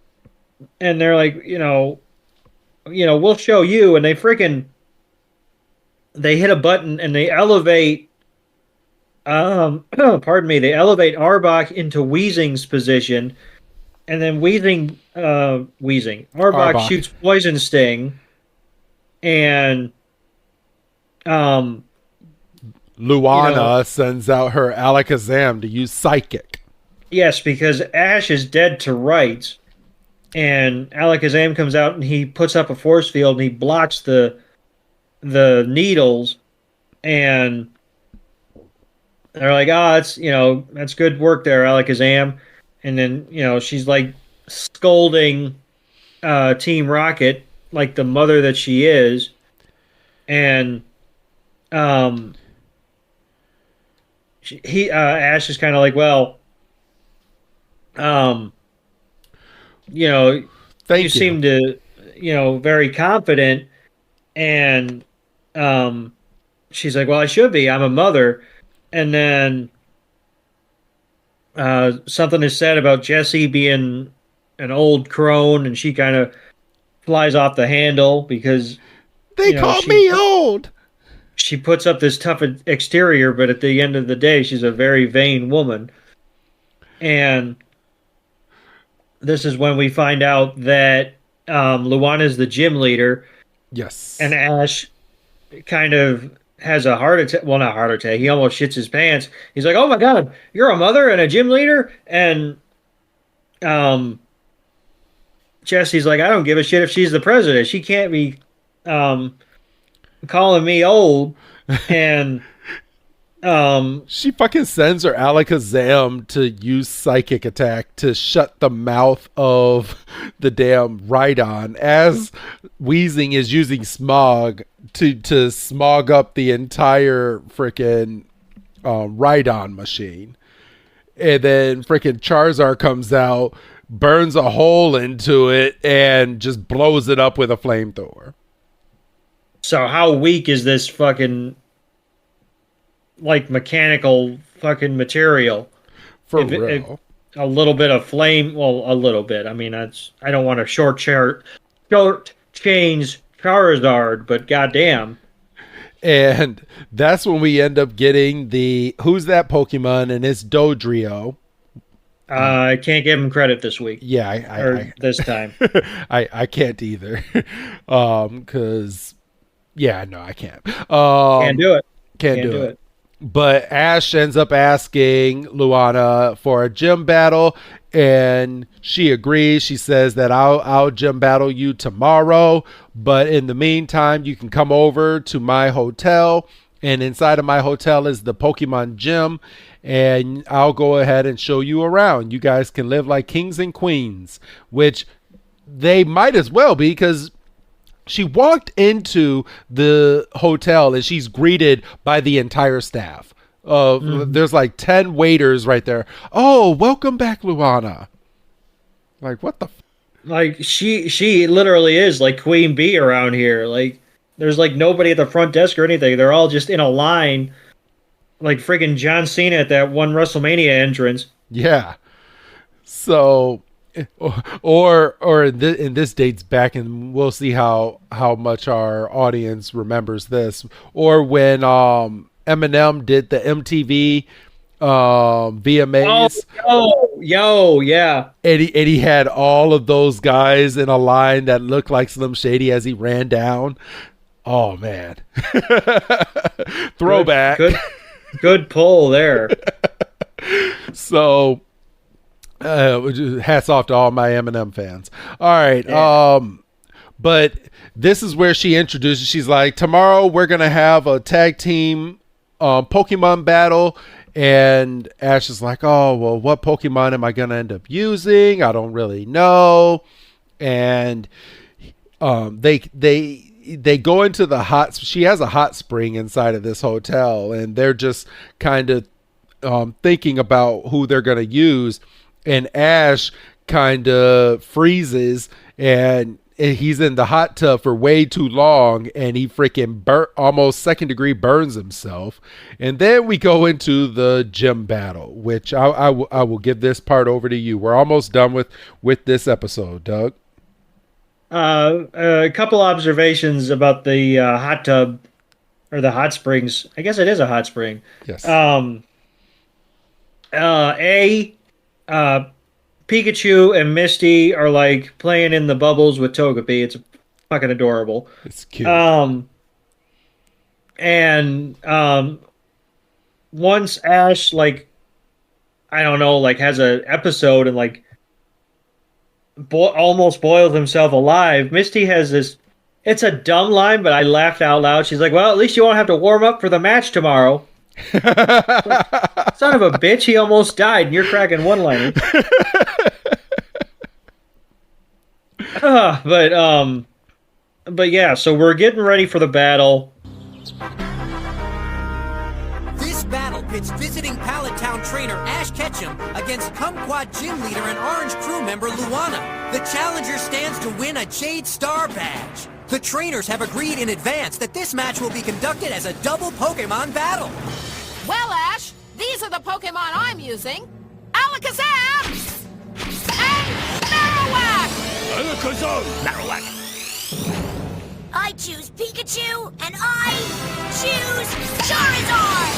And they're like, we'll show you. And they hit a button and they elevate, pardon me, they elevate Arbok into Weezing's position. And then Arbok shoots Poison Sting. And, Luana sends out her Alakazam to use Psychic. Yes, because Ash is dead to rights. And Alakazam comes out and he puts up a force field and he blocks the needles, and they're like, that's good work there, Alakazam. And then, she's like scolding Team Rocket like the mother that she is. And Ash is kind of like, well, you seem to, very confident. And she's like, well, I should be. I'm a mother. And then something is said about Jessie being an old crone, and she kind of flies off the handle because they call me old. She puts up this tough exterior, but at the end of the day, she's a very vain woman. And this is when we find out that Luana is the gym leader. Yes. And Ash kind of has a heart attack. Well, not heart attack. He almost shits his pants. He's like, oh my god, you're a mother and a gym leader? And Jessie's like, I don't give a shit if she's the president. She can't be calling me old. And she fucking sends her Alakazam to use Psychic Attack to shut the mouth of the damn Rhydon as Weezing is using Smog to smog up the entire freaking Rhydon machine. And then freaking Charizard comes out, burns a hole into it, and just blows it up with a flamethrower. So how weak is this fucking like mechanical fucking material? For real. A little bit of flame, well, a little bit. I mean, I don't want to short change Charizard, but goddamn. And that's when we end up getting who's that Pokemon, and it's Dodrio. I can't give him credit this week. Yeah, this time. I can't either. Because I can't. Can't do it. Can't do it. But Ash ends up asking Luana for a gym battle, and she agrees. She says that I'll gym battle you tomorrow, but in the meantime, you can come over to my hotel, and inside of my hotel is the Pokemon gym, and I'll go ahead and show you around. You guys can live like kings and queens, which they might as well be, because she walked into the hotel and she's greeted by the entire staff. There's like 10 waiters right there. Oh, welcome back, Luana. Like, what the like she literally is like Queen Bee around here. Like, there's like nobody at the front desk or anything. They're all just in a line like freaking John Cena at that one WrestleMania entrance. Yeah. So And this dates back, and we'll see how much our audience remembers this. Or when Eminem did the MTV VMAs. Yeah. And he had all of those guys in a line that looked like Slim Shady as he ran down. Oh man. Throwback. Good pull there. So hats off to all my Eminem fans. All right. Yeah. But this is where she introduces, she's like, tomorrow we're going to have a tag team Pokemon battle. And Ash is like, oh, well, what Pokemon am I going to end up using? I don't really know. And they go into the she has a hot spring inside of this hotel, and they're just kind of thinking about who they're going to use. And Ash kind of freezes, and he's in the hot tub for way too long, and he freaking almost second degree burns himself. And then we go into the gym battle, which I will give this part over to you. We're almost done with this episode, Doug. A couple observations about the hot tub, or the hot springs. I guess it is a hot spring. Yes. Pikachu and Misty are like playing in the bubbles with Togepi. It's fucking adorable. It's cute. Once Ash, like, I don't know, like has an episode and like almost boiled himself alive, Misty has this, it's a dumb line, but I laughed out loud. She's like, well, at least you won't have to warm up for the match tomorrow. Son of a bitch, he almost died, and you're cracking one-liner. But yeah, so we're getting ready for the battle. This battle pits visiting Pallet Town trainer Ash Ketchum against Kumquat gym leader and Orange crew member Luana. The challenger stands to win a Jade Star badge. The trainers have agreed in advance that this match will be conducted as a double Pokemon battle. Well, Ash, these are the Pokemon I'm using. Alakazam! And Marowak! Alakazam! Marowak! I choose Pikachu, and I choose Charizard!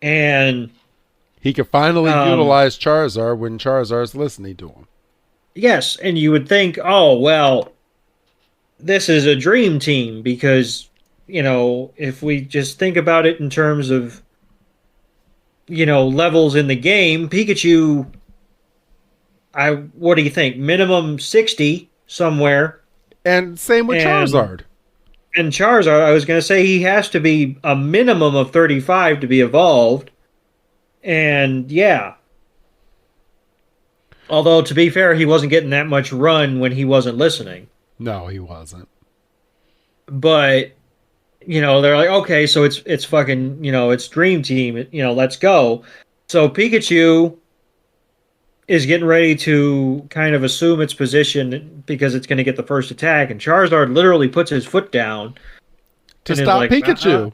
And he can finally utilize Charizard when Charizard's listening to him. Yes, and you would think, oh, well, this is a dream team because, you know, if we just think about it in terms of, you know, levels in the game, Pikachu, what do you think? Minimum 60 somewhere. And same with Charizard. And Charizard, I was going to say he has to be a minimum of 35 to be evolved. And yeah. Although, to be fair, he wasn't getting that much run when he wasn't listening. No, he wasn't. But, you know, they're like, okay, so it's fucking, you know, it's Dream Team, you know, let's go. So Pikachu is getting ready to kind of assume its position because it's going to get the first attack, and Charizard literally puts his foot down to stop like, Pikachu.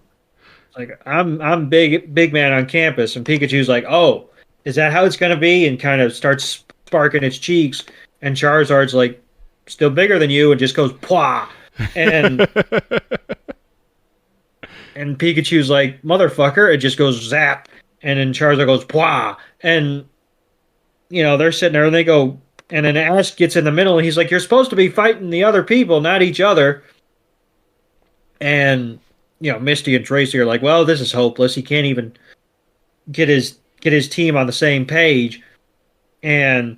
Like, I'm big man on campus, and Pikachu's like, oh, is that how it's going to be? And kind of starts sparking its cheeks, and Charizard's like, still bigger than you, and just goes, pwah! And and Pikachu's like, motherfucker, it just goes zap, and then Charizard goes, pwah! And, you know, they're sitting there, and they go, and then Ash gets in the middle, and he's like, you're supposed to be fighting the other people, not each other. And, you know, Misty and Tracy are like, well, this is hopeless. He can't even get his team on the same page. And,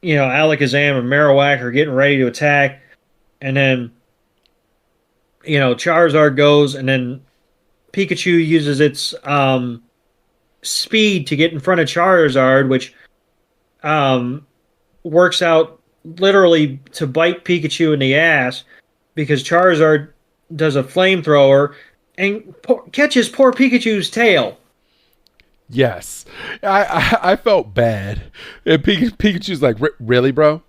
you know, Alakazam and Marowak are getting ready to attack. And then, you know, Charizard goes, and then Pikachu uses its speed to get in front of Charizard, which works out literally to bite Pikachu in the ass because Charizard does a flamethrower and catches poor Pikachu's tail. Yes, I felt bad. And Pikachu's like, really, bro?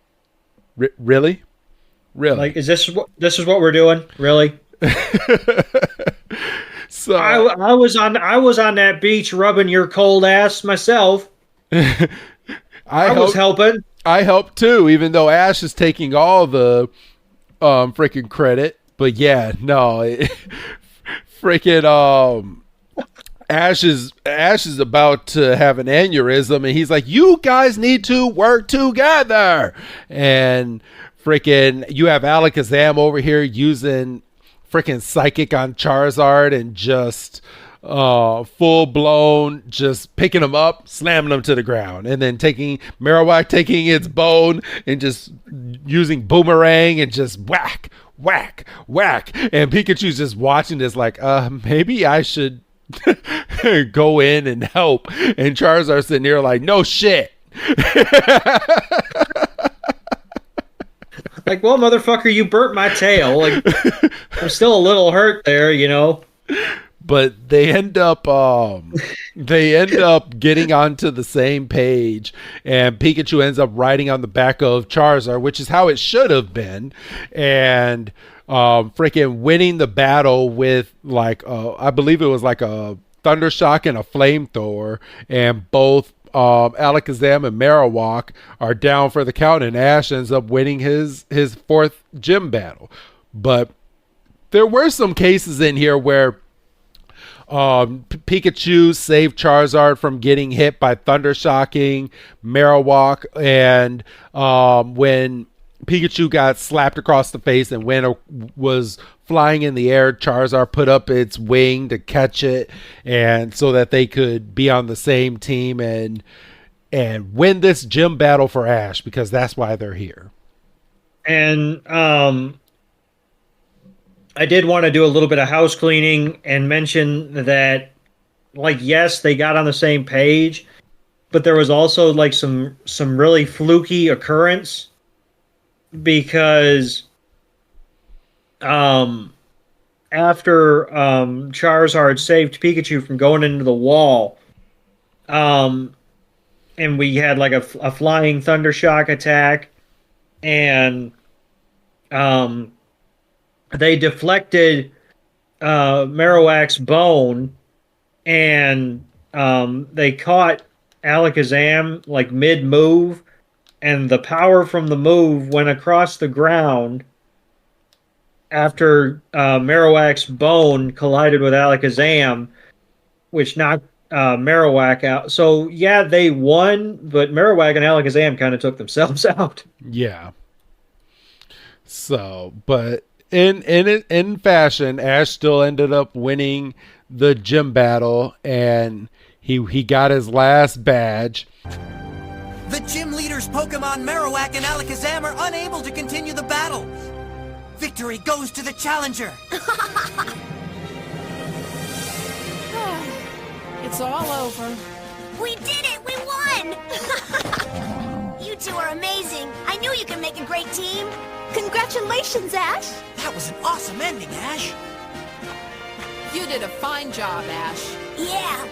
Really? Like, is this what we're doing? Really? So I was on that beach rubbing your cold ass myself. I was helping. I helped too, even though Ash is taking all the freaking credit. But yeah, no, freaking Ash is about to have an aneurysm, and he's like, "You guys need to work together." And freaking, you have Alakazam over here using freaking Psychic on Charizard and just full blown, just picking him up, slamming him to the ground, and then Marowak taking its bone and just using Boomerang and just whack, whack, whack. And Pikachu's just watching this like, maybe I should go in and help. And Charizard's sitting here like, no shit. Like, well, motherfucker, you burnt my tail. Like, I'm still a little hurt there, you know. But they end up getting onto the same page, and Pikachu ends up riding on the back of Charizard, which is how it should have been, and freaking winning the battle with like I believe it was like a Thunder Shock and a Flamethrower, and both Alakazam and Marowak are down for the count, and Ash ends up winning his fourth gym battle. But there were some cases in here where Pikachu saved Charizard from getting hit by Thunder Shocking Marowak, and when Pikachu got slapped across the face and when it was flying in the air, Charizard put up its wing to catch it, and so that they could be on the same team and win this gym battle for Ash, because that's why they're here. And I did want to do a little bit of house cleaning and mention that, like, yes, they got on the same page, but there was also like some really fluky occurrence, because after Charizard saved Pikachu from going into the wall, and we had like a flying Thunder Shock attack, and they deflected Marowak's bone, and they caught Alakazam like mid-move, and the power from the move went across the ground after Marowak's bone collided with Alakazam, which knocked Marowak out. So, yeah, they won, but Marowak and Alakazam kind of took themselves out. Yeah. So, but in fashion, Ash still ended up winning the gym battle, and he got his last badge. The gym leaders Pokemon Marowak and Alakazam are unable to continue the battle. Victory goes to the challenger. It's all over. We did it! We won! You two are amazing. I knew you could make a great team. Congratulations, Ash. That was an awesome ending, Ash. You did a fine job, Ash. Yeah,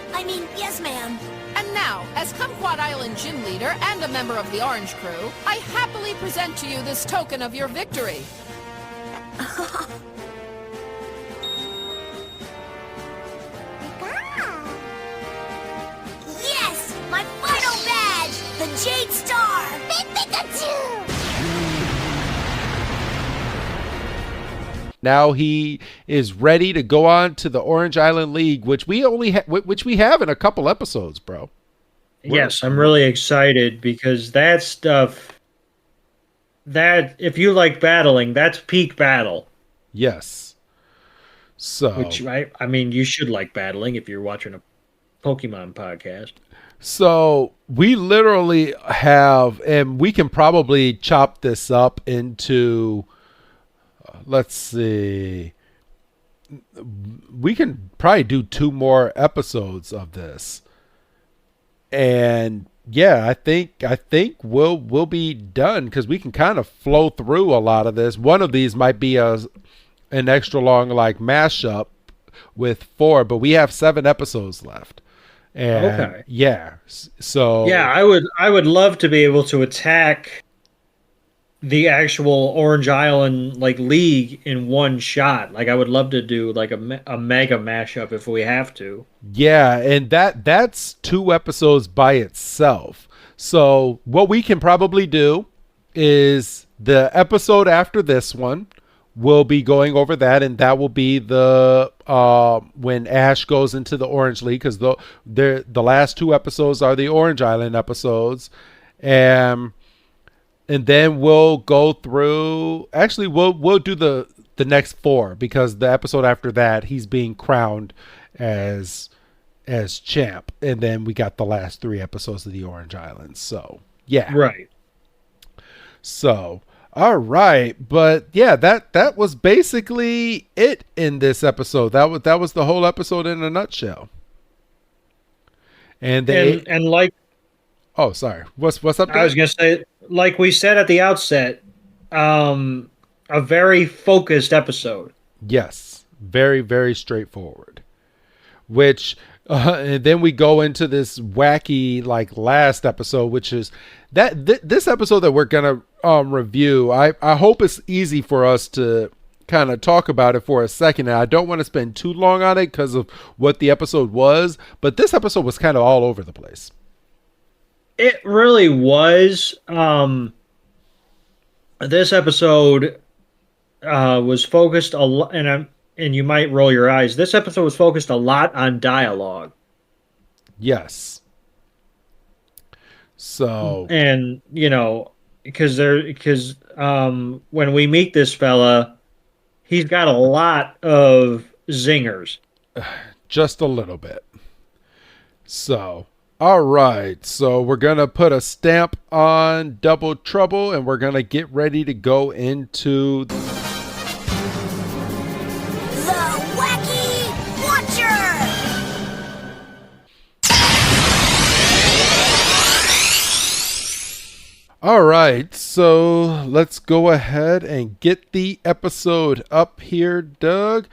yes, ma'am. And now, as Kumquat Island gym leader and a member of the Orange Crew, I happily present to you this token of your victory. Yes! My final badge! The Jade Star! Pikachu! Now he is ready to go on to the Orange Island League, which we have in a couple episodes, bro. Yes, I'm really excited, because that stuff, that if you like battling, that's peak battle. Yes. So, which you should like battling if you're watching a Pokemon podcast. So we literally have, and we can probably chop this up into, let's see, we can probably do 2 more episodes of this. And yeah, I think we'll be done, because we can kind of flow through a lot of this. One of these might be an extra long like mashup with 4, but we have 7 episodes left. And okay. Yeah. So yeah, I would love to be able to attack the actual Orange Island like league in one shot. Like I would love to do like a mega mashup if we have to. Yeah, and that's 2 episodes by itself. So what we can probably do is the episode after this one, we'll be going over that, and that will be the when Ash goes into the Orange League, because the last 2 episodes are the Orange Island episodes, and then we'll go through. Actually, we'll do the next 4, because the episode after that he's being crowned as champ, and then we got the last 3 episodes of the Orange Island. So yeah, right. So all right, but yeah, that was basically it in this episode. That was the whole episode in a nutshell. And like, oh sorry, what's up, guys? I was gonna say, like we said at the outset, a very focused episode. Yes, very, very straightforward. Which, and then we go into this wacky, like, last episode, which is this episode that we're gonna review. I hope it's easy for us to kind of talk about it for a second. And I don't want to spend too long on it because of what the episode was, but this episode was kind of all over the place. It really was. This episode was focused a lot, and you might roll your eyes. This episode was focused a lot on dialogue. Yes. So, and because when we meet this fella, he's got a lot of zingers. Just a little bit. So, all right. So we're going to put a stamp on Double Trouble, and we're going to get ready to go into the Wacky Watcher! All right, so let's go ahead and get the episode up here, Doug,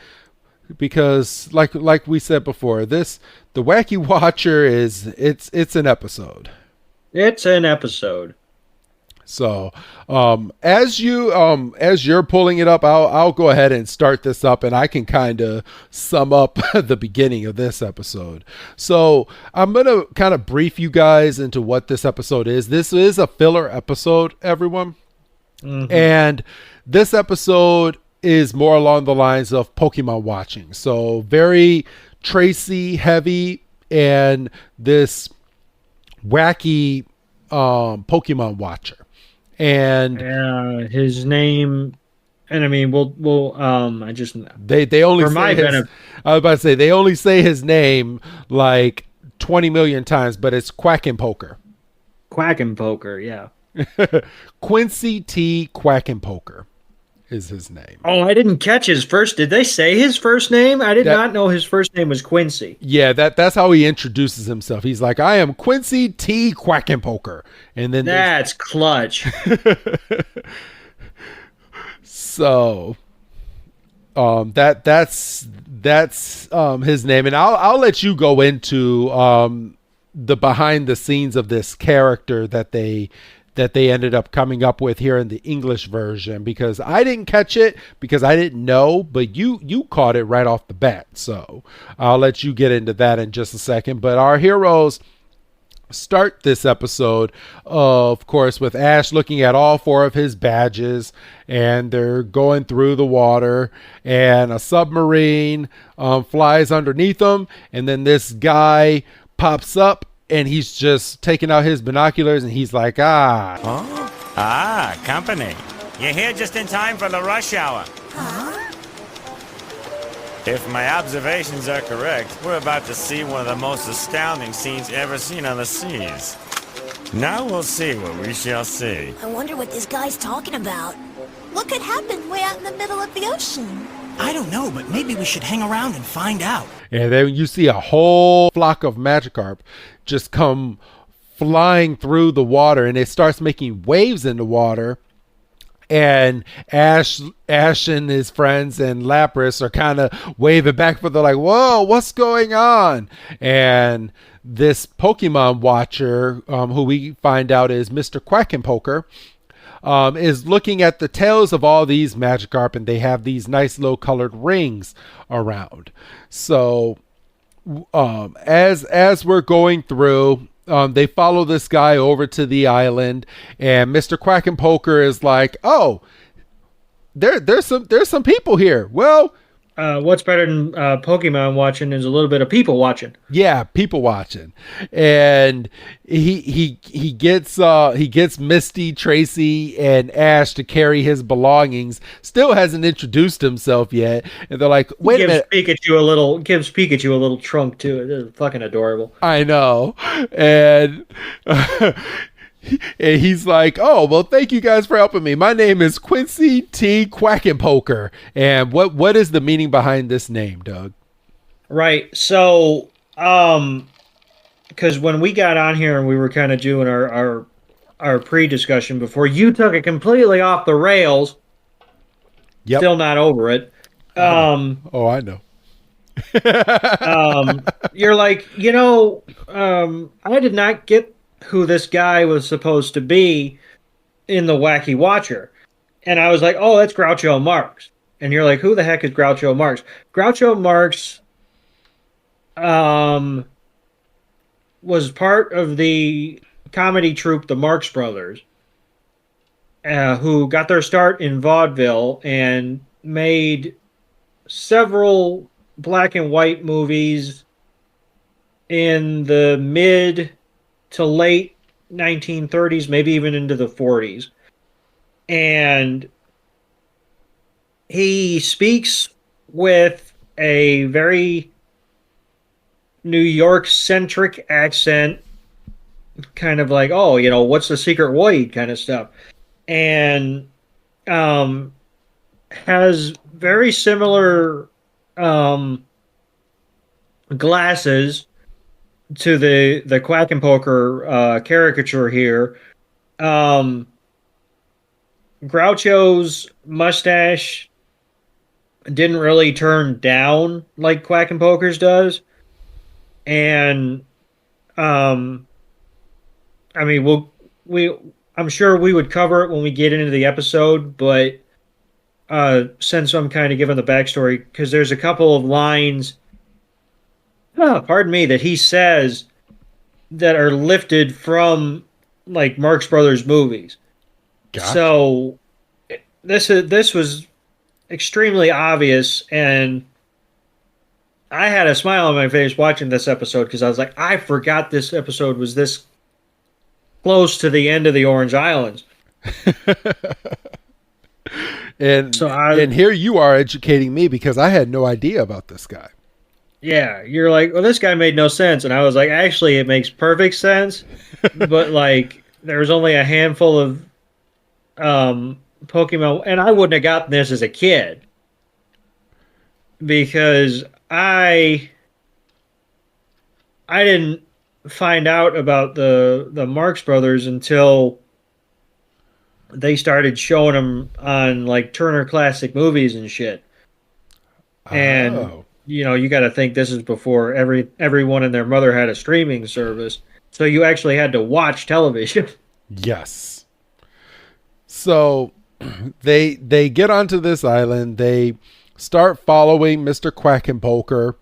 because like we said before, the Wacky Watcher it's an episode. It's an episode. So, as you're pulling it up, I'll go ahead and start this up, and I can kind of sum up the beginning of this episode. So, I'm going to kind of brief you guys into what this episode is. This is a filler episode, everyone. Mm-hmm. And this episode is more along the lines of Pokemon watching. So, very Tracy heavy, and this wacky Pokemon watcher. And his name, and I mean, we'll I just they only say I was about to say they only say his name like 20 million times, but it's Quackenpoker. Quackenpoker, yeah. Quincy T. Quackenpoker is his name. Oh, I didn't catch his first. Did they say his first name? I did not know his first name was Quincy. Yeah, that's how he introduces himself. He's like, I am Quincy T. Quackenpoker. And then that's clutch. So that's his name. And I'll let you go into the behind the scenes of this character that they ended up coming up with here in the English version, because I didn't catch it because I didn't know, but you caught it right off the bat. So I'll let you get into that in just a second. But our heroes start this episode, of course, with Ash looking at all 4 of his badges, and they're going through the water, and a submarine flies underneath them, and then this guy pops up, and he's just taking out his binoculars, and he's like, company. You're here just in time for the rush hour. Huh? If my observations are correct, we're about to see one of the most astounding scenes ever seen on the seas. Now we'll see what we shall see. I wonder what this guy's talking about. What could happen way out in the middle of the ocean? I don't know, but maybe we should hang around and find out. And then you see a whole flock of Magikarp just come flying through the water, and it starts making waves in the water. And Ash and his friends and Lapras are kind of waving back, but they're like, whoa, what's going on? And this Pokemon watcher, who we find out is Mr. Quackenpoker, is looking at the tails of all these Magikarp, and they have these nice low colored rings around. So as we're going through, they follow this guy over to the island, and Mr. Quack and Poker is like, "Oh, there's some people here." Well, what's better than Pokemon watching is a little bit of people watching. Yeah, people watching. And he gets Misty, Tracy, and Ash to carry his belongings. Still hasn't introduced himself yet. And they're like, wait a minute. Gives Pikachu a little trunk too. It is fucking adorable. I know. And and he's like, "Oh, well, thank you guys for helping me. My name is Quincy T. Quackenpoker." And what is the meaning behind this name, Doug? Right. So, because when we got on here and we were kind of doing our pre-discussion before, you took it completely off the rails. Yep. Still not over it. Oh, I know. You're like, I did not get who this guy was supposed to be in the Wacky Watcher. And I was like, oh, that's Groucho Marx. And you're like, who the heck is Groucho Marx? Groucho Marx was part of the comedy troupe, the Marx Brothers, who got their start in vaudeville and made several black and white movies in the mid to late 1930s, maybe even into the 40s. And he speaks with a very New York-centric accent, kind of like, oh, what's the secret Woid kind of stuff. And has very similar glasses to the Quack and Poker caricature here. Groucho's mustache didn't really turn down like Quack and Poker's does. And I'm sure we would cover it when we get into the episode, but since I'm kind of giving the backstory, because there's a couple of lines that he says that are lifted from like Marx Brothers movies. Gotcha. So this was extremely obvious, and I had a smile on my face watching this episode because I was like, I forgot this episode was this close to the end of the Orange Islands. And here you are educating me because I had no idea about this guy. Yeah, you're like, well, this guy made no sense. And I was like, actually, it makes perfect sense. But, like, there was only a handful of Pokemon. And I wouldn't have gotten this as a kid. Because I didn't find out about the Marx Brothers until they started showing them on, like, Turner Classic Movies and shit. And you got to think this is before everyone and their mother had a streaming service. So you actually had to watch television. Yes. So they get onto this island. They start following Mr. Quack and Poker.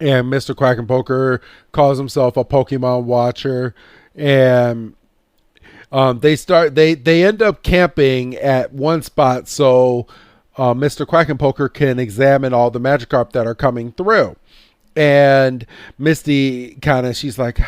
And Mr. Quack and Poker calls himself a Pokemon watcher. And they end up camping at one spot so Mr. Quack and Poker can examine all the Magikarp that are coming through. And Misty she's like,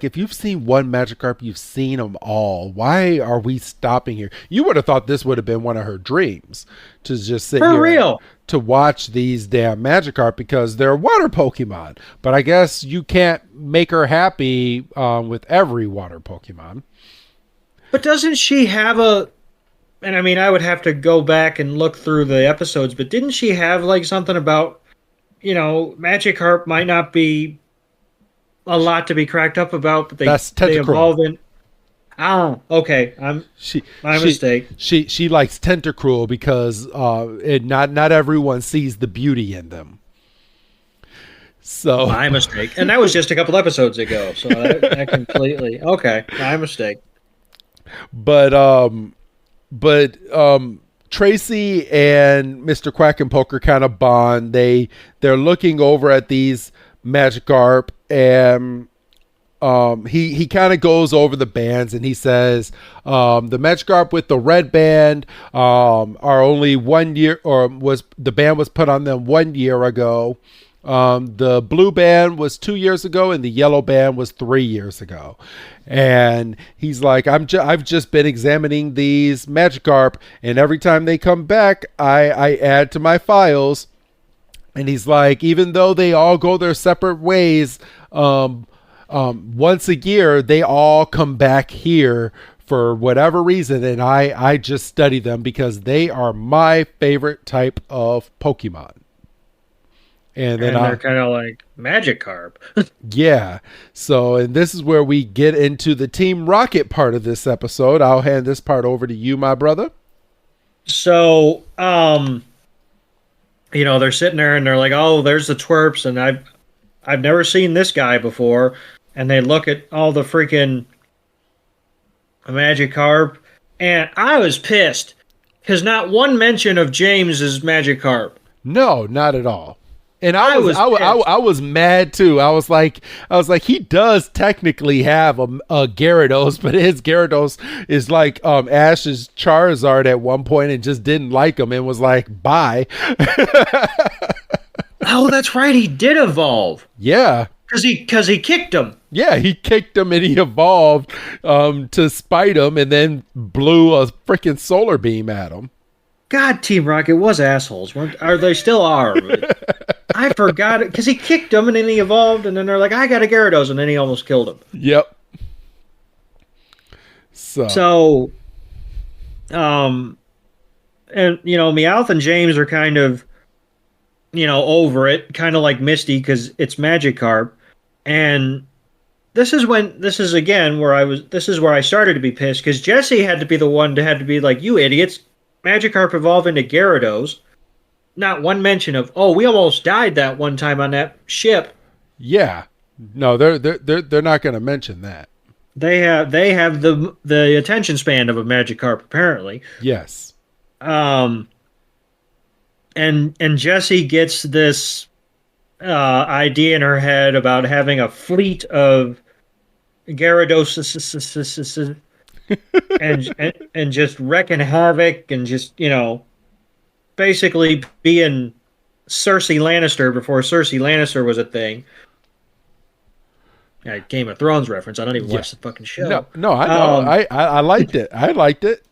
if you've seen one Magikarp, you've seen them all. Why are we stopping here? You would have thought this would have been one of her dreams to just sit here real to watch these damn Magikarp because they're water Pokemon. But I guess you can't make her happy with every water Pokemon. But doesn't she have and I mean, I would have to go back and look through the episodes, but didn't she have like something about, Magikarp might not be a lot to be cracked up about, but they evolve in. Oh, okay. My mistake. She likes Tentacruel because not everyone sees the beauty in them. So my mistake. And that was just a couple episodes ago. So that completely okay. My mistake. But Tracy and Mr. Quack and Poker kind of bond. They're looking over at these Magikarp, and he kind of goes over the bands, and he says the Magikarp with the red band are only 1 year, or the band was put on them 1 year ago. The blue band was 2 years ago, and the yellow band was 3 years ago. And he's like, I've just been examining these Magikarp, and every time they come back, I add to my files. And he's like, even though they all go their separate ways, once a year, they all come back here for whatever reason, and I just study them because they are my favorite type of Pokemon. And then they're kind of like Magikarp. Yeah. So, and this is where we get into the Team Rocket part of this episode. I'll hand this part over to you, my brother. So, they're sitting there and they're like, "Oh, there's the twerps," and I've never seen this guy before. And they look at all the freaking Magikarp, and I was pissed because not one mention of James's Magikarp. No, not at all. And I was mad too. I was like, he does technically have a Gyarados, but his Gyarados is like Ash's Charizard at one point, and just didn't like him and was like, bye. Oh, that's right. He did evolve. Yeah. Because he kicked him. Yeah, he kicked him and he evolved to spite him, and then blew a freaking solar beam at him. God, Team Rocket was assholes. Or they still are. I forgot it because he kicked him and then he evolved, and then they're like, I got a Gyarados, and then he almost killed him. Yep. So, and Meowth and James are kind of, over it, kind of like Misty because it's Magikarp, and this is where I started to be pissed because Jessie had to be the one that had to be like, you idiots, Magikarp evolved into Gyarados. Not one mention of, oh, we almost died that one time on that ship. Yeah, no, they're not going to mention that. They have the attention span of a Magikarp apparently. Yes. And Jessie gets this idea in her head about having a fleet of Gyarados and just wrecking havoc and just basically being Cersei Lannister before Cersei Lannister was a thing. Yeah, Game of Thrones reference. I don't even watch the fucking show. No, I know. I liked it. I liked it.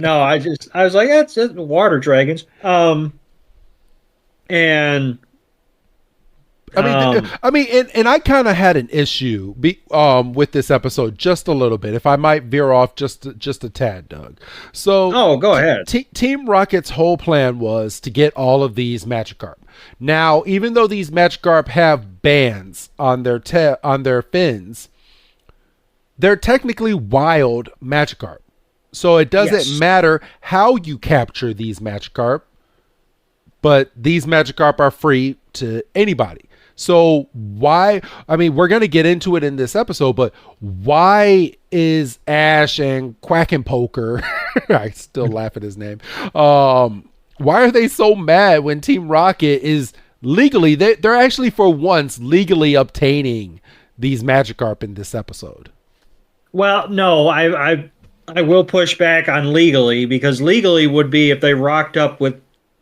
No, I was like, that's water dragons. And I mean, and I kind of had an issue with this episode just a little bit. If I might veer off just a tad, Doug. So, go ahead. Team Rocket's whole plan was to get all of these Magikarp. Now, even though these Magikarp have bands on their fins, they're technically wild Magikarp. So it doesn't matter how you capture these Magikarp, but these Magikarp are free to anybody. So why, we're going to get into it in this episode, but why is Ash and Quack and Poker, I still laugh at his name, why are they so mad when Team Rocket is legally, they're actually for once legally obtaining these Magikarp in this episode? Well, no, I will push back on legally, because legally would be if they rocked up with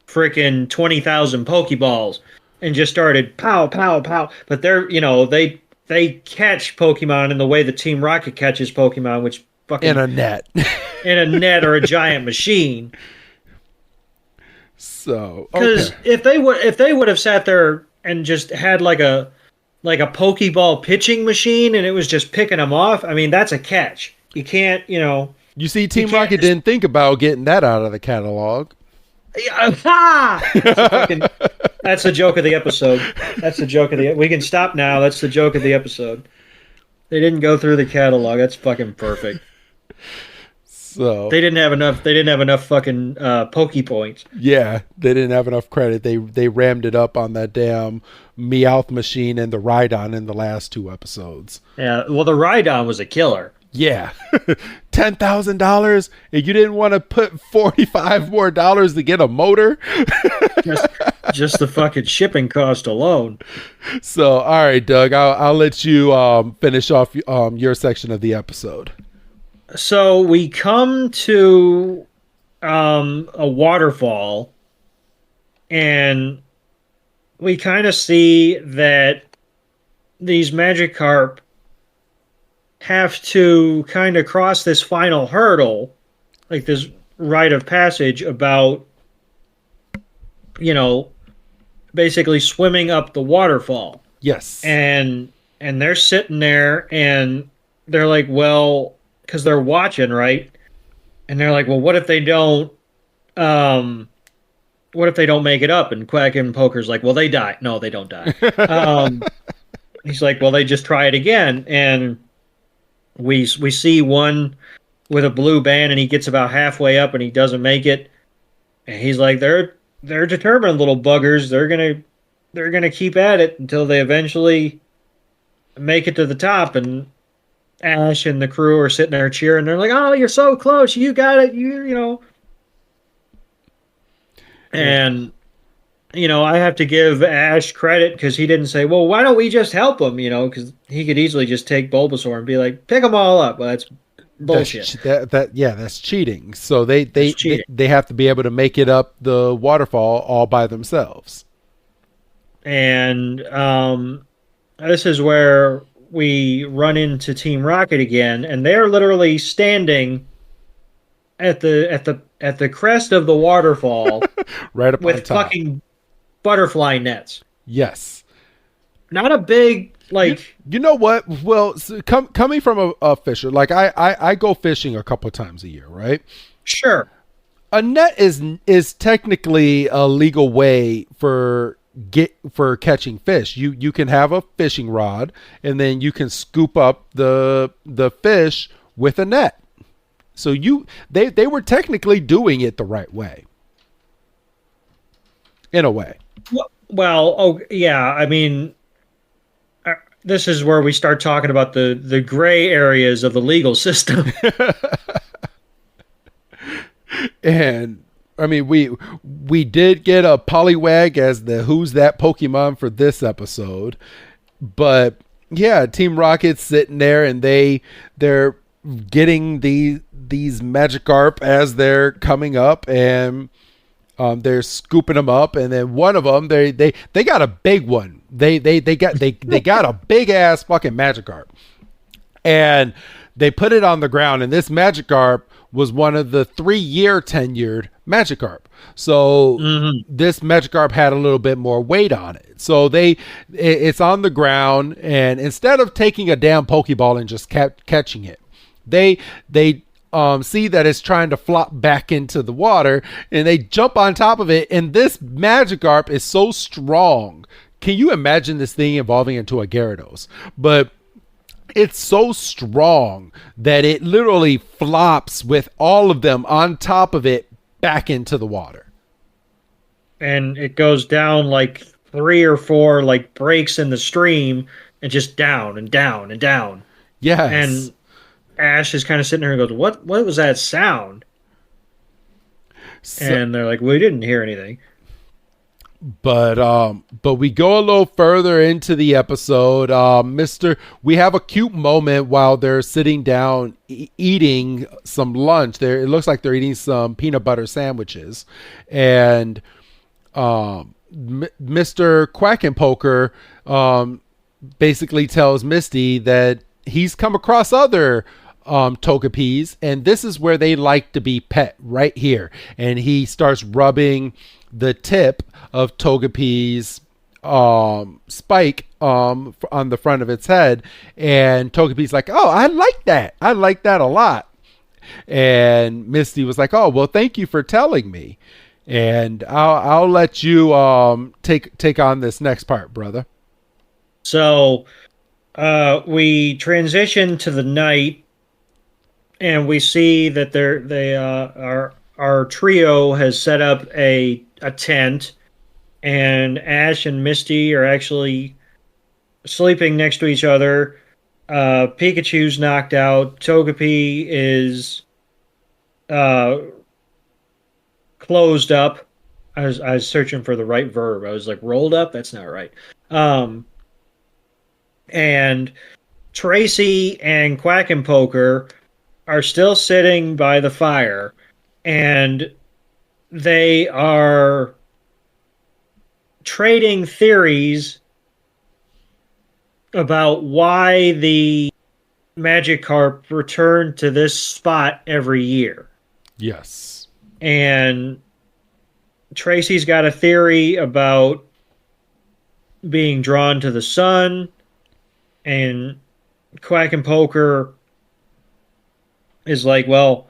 frickin' 20,000 Pokeballs and just started pow, pow, pow. But they're, they catch Pokemon in the way the Team Rocket catches Pokemon, which fucking... In a net. In a net or a giant machine. So, because if they would have sat there and just had like a Pokeball pitching machine and it was just picking them off, that's a catch. You can't, You see, Team Rocket didn't think about getting that out of the catalog. That's the joke of the episode. We can stop now. That's the joke of the episode. They didn't go through the catalog. That's fucking perfect. So they didn't have enough fucking Poke points. Yeah, they didn't have enough credit. They rammed it up on that damn Meowth machine and the Rhydon in the last two episodes. Yeah, well, the Rhydon was a killer. Yeah. $10,000 and you didn't want to put $45 more to get a motor? just the fucking shipping cost alone. So, all right, Doug, I'll let you finish off your section of the episode. So we come to a waterfall, and we kind of see that these Magikarp have to kind of cross this final hurdle, like this rite of passage about, basically swimming up the waterfall. Yes. And they're sitting there, and they're like, well, because they're watching, right? And they're like, well, what if they don't make it up? And Quack and Poker's like, well, they die. No, they don't die. He's like, well, they just try it again. And we see one with a blue band, and he gets about halfway up and he doesn't make it. And he's like, they're determined little buggers. They're gonna keep at it until they eventually make it to the top. And Ash and the crew are sitting there cheering. They're like, oh, you're so close. You got it. You know. And, I have to give Ash credit because he didn't say, well, why don't we just help him? Because he could easily just take Bulbasaur and be like, pick them all up. Well, that's bullshit. That's cheating. So they have to be able to make it up the waterfall all by themselves. And this is where we run into Team Rocket again, and they're literally standing at the crest of the waterfall, right up with fucking butterfly nets. Yes, not a big like. You know what? Well, so coming from a fisher, like I go fishing a couple of times a year, right? Sure. A net is technically a legal way for catching fish. You can have a fishing rod, and then you can scoop up the fish with a net. So they were technically doing it the right way. In a way. Well, oh yeah, I mean, this is where we start talking about the gray areas of the legal system. And I mean, we did get a Poliwag as the Who's That Pokemon for this episode, but yeah, Team Rocket's sitting there and they're getting these Magikarp as they're coming up, and they're scooping them up, and then one of them they got a big one. They got a big ass fucking Magikarp, and they put it on the ground, and this Magikarp was one of the 3-year tenured Magikarp. So this Magikarp had a little bit more weight on it. So it's on the ground, and instead of taking a damn Pokeball and just catching it, they see that it's trying to flop back into the water, and they jump on top of it. And this Magikarp is so strong. Can you imagine this thing evolving into a Gyarados? But it's so strong that it literally flops with all of them on top of it back into the water. And it goes down like 3 or 4 like breaks in the stream, and just down and down and down. Yes. And Ash is kind of sitting there and goes, what was that sound? And they're like, we didn't hear anything. But we go a little further into the episode. We have a cute moment while they're sitting down eating some lunch. It looks like they're eating some peanut butter sandwiches, and Mr. Quack and Poker basically tells Misty that he's come across other Togepi's, and this is where they like to be pet, right here. And he starts rubbing the tip of Togepi's spike on the front of its head, and Togepi's like, oh, I like that a lot. And Misty was like, oh, well, thank you for telling me. And I'll let you take on this next part, brother. So we transition to the night, and we see that our trio has set up a tent, and Ash and Misty are actually sleeping next to each other, Pikachu's knocked out. Togepi is closed up. I was searching for the right verb. I was like, rolled up? That's not right. And Tracy and Quackenpoker are still sitting by the fire, and they are trading theories about why the Magikarp return to this spot every year. Yes. And Tracy's got a theory about being drawn to the sun, and Quackenpoker is like, well,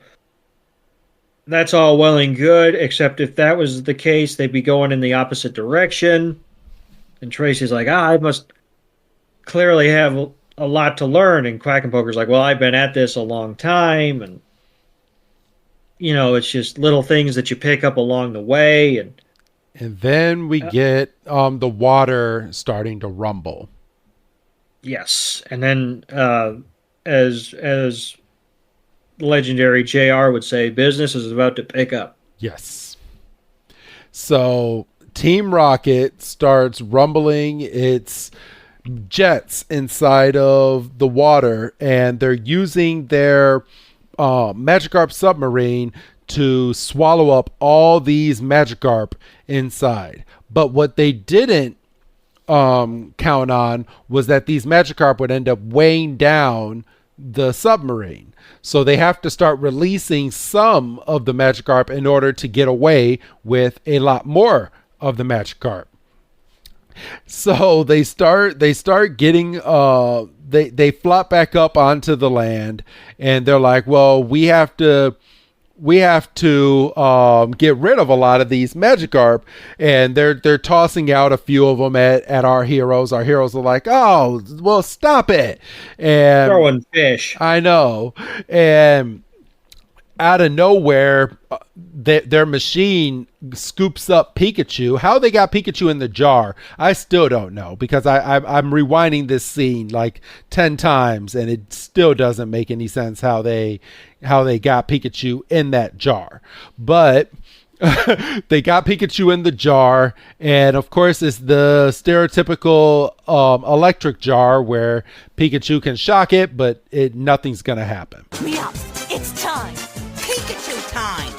that's all well and good, except if that was the case, they'd be going in the opposite direction. And Tracy's like, I must clearly have a lot to learn. And Quackenpoker's like, well, I've been at this a long time, and it's just little things that you pick up along the way. And then we get the water starting to rumble. Yes. And then as legendary JR would say, business is about to pick up. Yes. So Team Rocket starts rumbling its jets inside of the water, and they're using their Magikarp submarine to swallow up all these Magikarp inside. But what they didn't count on was that these Magikarp would end up weighing down the submarine. So they have to start releasing some of the Magikarp in order to get away with a lot more of the Magikarp. So they start getting they flop back up onto the land, and they're like, well, we have to get rid of a lot of these Magikarp, and they're tossing out a few of them at our heroes. Our heroes are like, oh, well, stop it. And throwing fish. I know. And out of nowhere, their machine scoops up Pikachu. How they got Pikachu in the jar, I still don't know, because I'm rewinding this scene like 10 times, and it still doesn't make any sense how they got Pikachu in that jar. But they got Pikachu in the jar, and of course it's the stereotypical electric jar where Pikachu can shock it, but nothing's gonna happen. Meow, it's time. Pikachu time.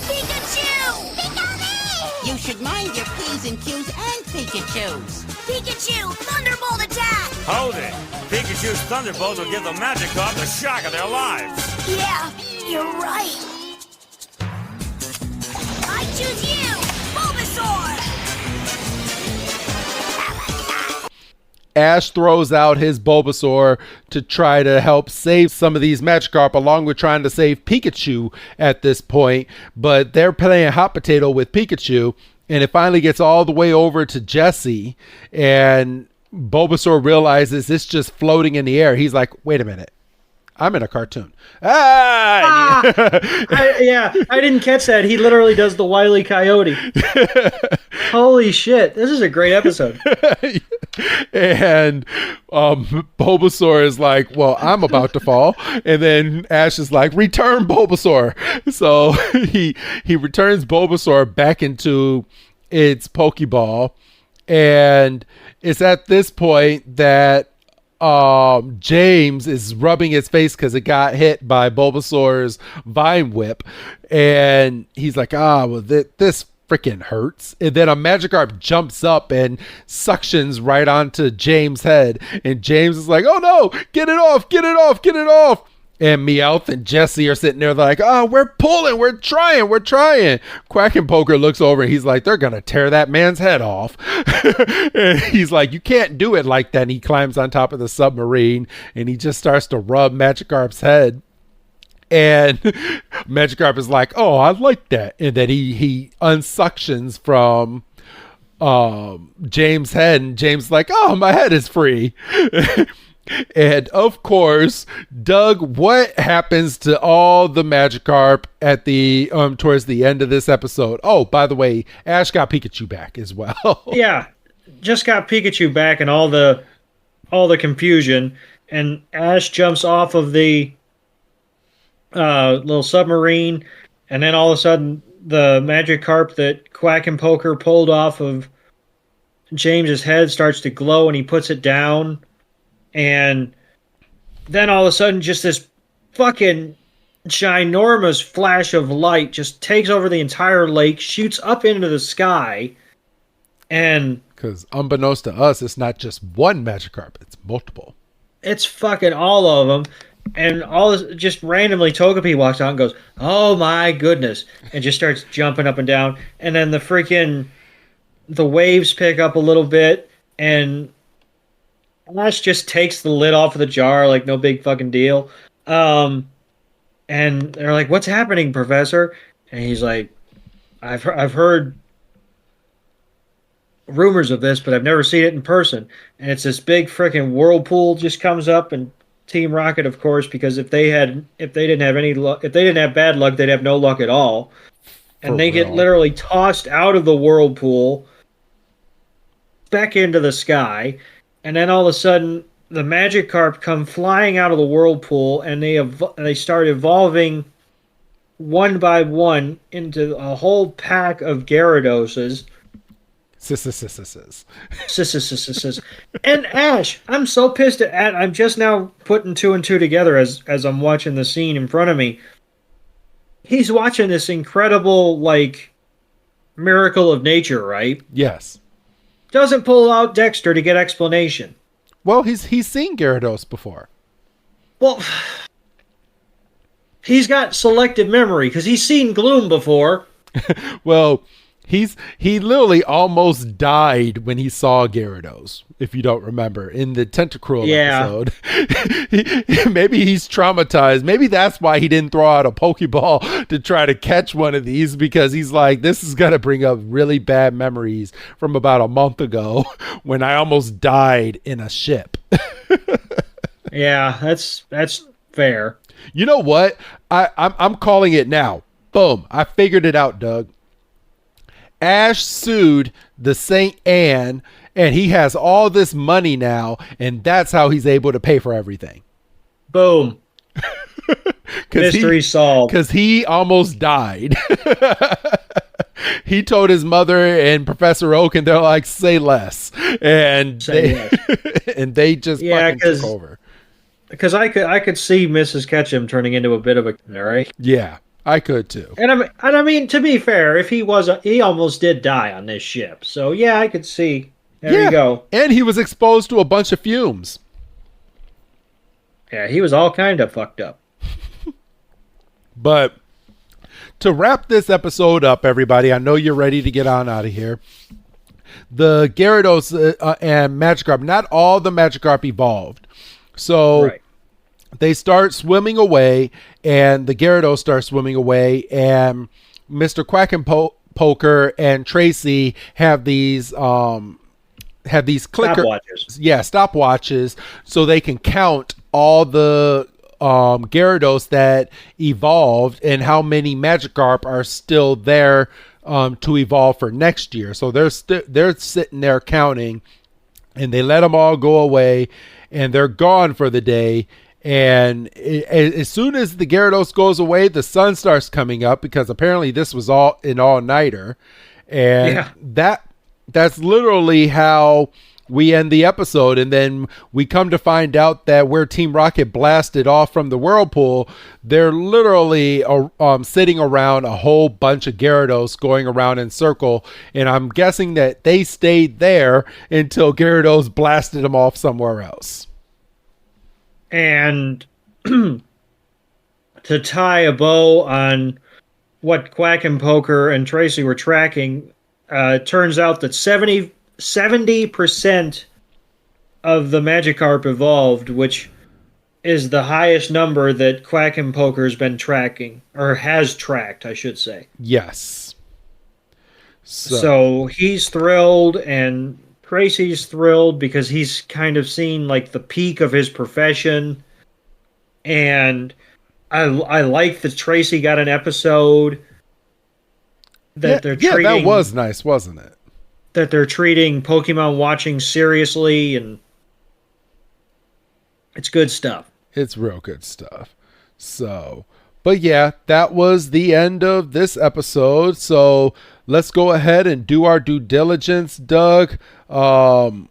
Pikachu! Pick on me! You should mind your P's and Q's and Pikachus. Pikachu! Thunderbolt attack! Hold it! Pikachu's Thunderbolt will give the Magikarp the shock of their lives! Yeah, you're right. I choose you! Bulbasaur! Ash throws out his Bulbasaur to try to help save some of these Magikarp, along with trying to save Pikachu at this point. But they're playing hot potato with Pikachu, and it finally gets all the way over to Jesse, and Bulbasaur realizes it's just floating in the air. He's like, wait a minute. I'm in a cartoon. I didn't catch that. He literally does the Wile E. Coyote. Holy shit. This is a great episode. And Bulbasaur is like, well, I'm about to fall. And then Ash is like, return Bulbasaur. So he returns Bulbasaur back into its Pokeball. And it's at this point that James is rubbing his face because it got hit by Bulbasaur's Vine Whip, and he's like, well, this freaking hurts. And then a Magikarp jumps up and suctions right onto James' head, and James is like, oh no, get it off, get it off, get it off. And Meowth and Jesse are sitting there like, we're pulling, we're trying. Quackenpoker looks over and he's like, they're going to tear that man's head off. And he's like, you can't do it like that. And he climbs on top of the submarine and he just starts to rub Magikarp's head. And Magikarp is like, oh, I like that. And then he unsuctions from James' head, and James is like, oh, my head is free. And of course, Doug, what happens to all the Magikarp at the towards the end of this episode? Oh, by the way, Ash got Pikachu back as well. Yeah, just got Pikachu back, and all the all the confusion, and Ash jumps off of the little submarine, and then all of a sudden the Magikarp that Quack and Poker pulled off of James's head starts to glow, and he puts it down, and then all of a sudden just this fucking ginormous flash of light just takes over the entire lake, shoots up into the sky, and because unbeknownst to us, it's not just one Magikarp, it's multiple. It's fucking all of them. And all this, just randomly Togepi walks out and goes, "Oh my goodness," and just starts jumping up and down. And then the waves pick up a little bit, and Ash just takes the lid off of the jar like no big fucking deal. And they're like, "What's happening, Professor?" And he's like, I've heard rumors of this, but I've never seen it in person." And it's this big freaking whirlpool just comes up, and Team Rocket, of course, because if they didn't have any luck, if they didn't have bad luck, they'd have no luck at all. And they get literally tossed out of the whirlpool back into the sky, and then all of a sudden the Magikarp come flying out of the whirlpool, and they start evolving one by one into a whole pack of Gyarados. And Ash, I'm so pissed at. I'm just now putting two and two together as I'm watching the scene in front of me. He's watching this incredible miracle of nature, right? Yes. Doesn't pull out Dexter to get explanation. Well, he's seen Gyarados before. Well, he's got selective memory because he's seen Gloom before. Well, he literally almost died when he saw Gyarados, if you don't remember, in the Tentacruel episode. Maybe he's traumatized. Maybe that's why he didn't throw out a Pokeball to try to catch one of these, because he's like, this is going to bring up really bad memories from about a month ago when I almost died in a ship. Yeah, that's fair. You know what? I'm calling it now. Boom. I figured it out, Doug. Ash sued the St. Anne, and he has all this money now, and that's how he's able to pay for everything. Boom. Mystery solved. Because he almost died. He told his mother and Professor Oak, and they're like, say less. And they just fucking took over. Because I could see Mrs. Ketchum turning into a bit of a... All right? Yeah. I could too. And I mean, to be fair, if he almost did die on this ship. So yeah, I could see. There you go. And he was exposed to a bunch of fumes. Yeah, he was all kind of fucked up. But to wrap this episode up, everybody, I know you're ready to get on out of here. The Gyarados and Magikarp, not all the Magikarp evolved. So... Right. They start swimming away, and the Gyarados start swimming away, and Mr. Quack and Poker and Tracy have these clicker stopwatches. Yeah, stopwatches, so they can count all the Gyarados that evolved and how many Magikarp are still there to evolve for next year. So they're sitting there counting, and they let them all go away, and they're gone for the day. And as soon as the Gyarados goes away, the sun starts coming up, because apparently this was all an all-nighter. And that's literally how we end the episode. And then we come to find out that where Team Rocket blasted off from the whirlpool, they're literally sitting around a whole bunch of Gyarados going around in circle. And I'm guessing that they stayed there until Gyarados blasted them off somewhere else. And to tie a bow on what Quack and Poker and Tracy were tracking, turns out that 70% of the Magikarp evolved, which is the highest number that Quack and Poker's been tracking, or has tracked, I should say. Yes. So he's thrilled, and Tracy's thrilled because he's kind of seen the peak of his profession. And I like that Tracy got an episode that they're treating. Yeah, that was nice, wasn't it? That they're treating Pokemon watching seriously, and It's good stuff. It's real good stuff. So, but yeah, that was the end of this episode. So let's go ahead and do our due diligence, Doug. Pokemon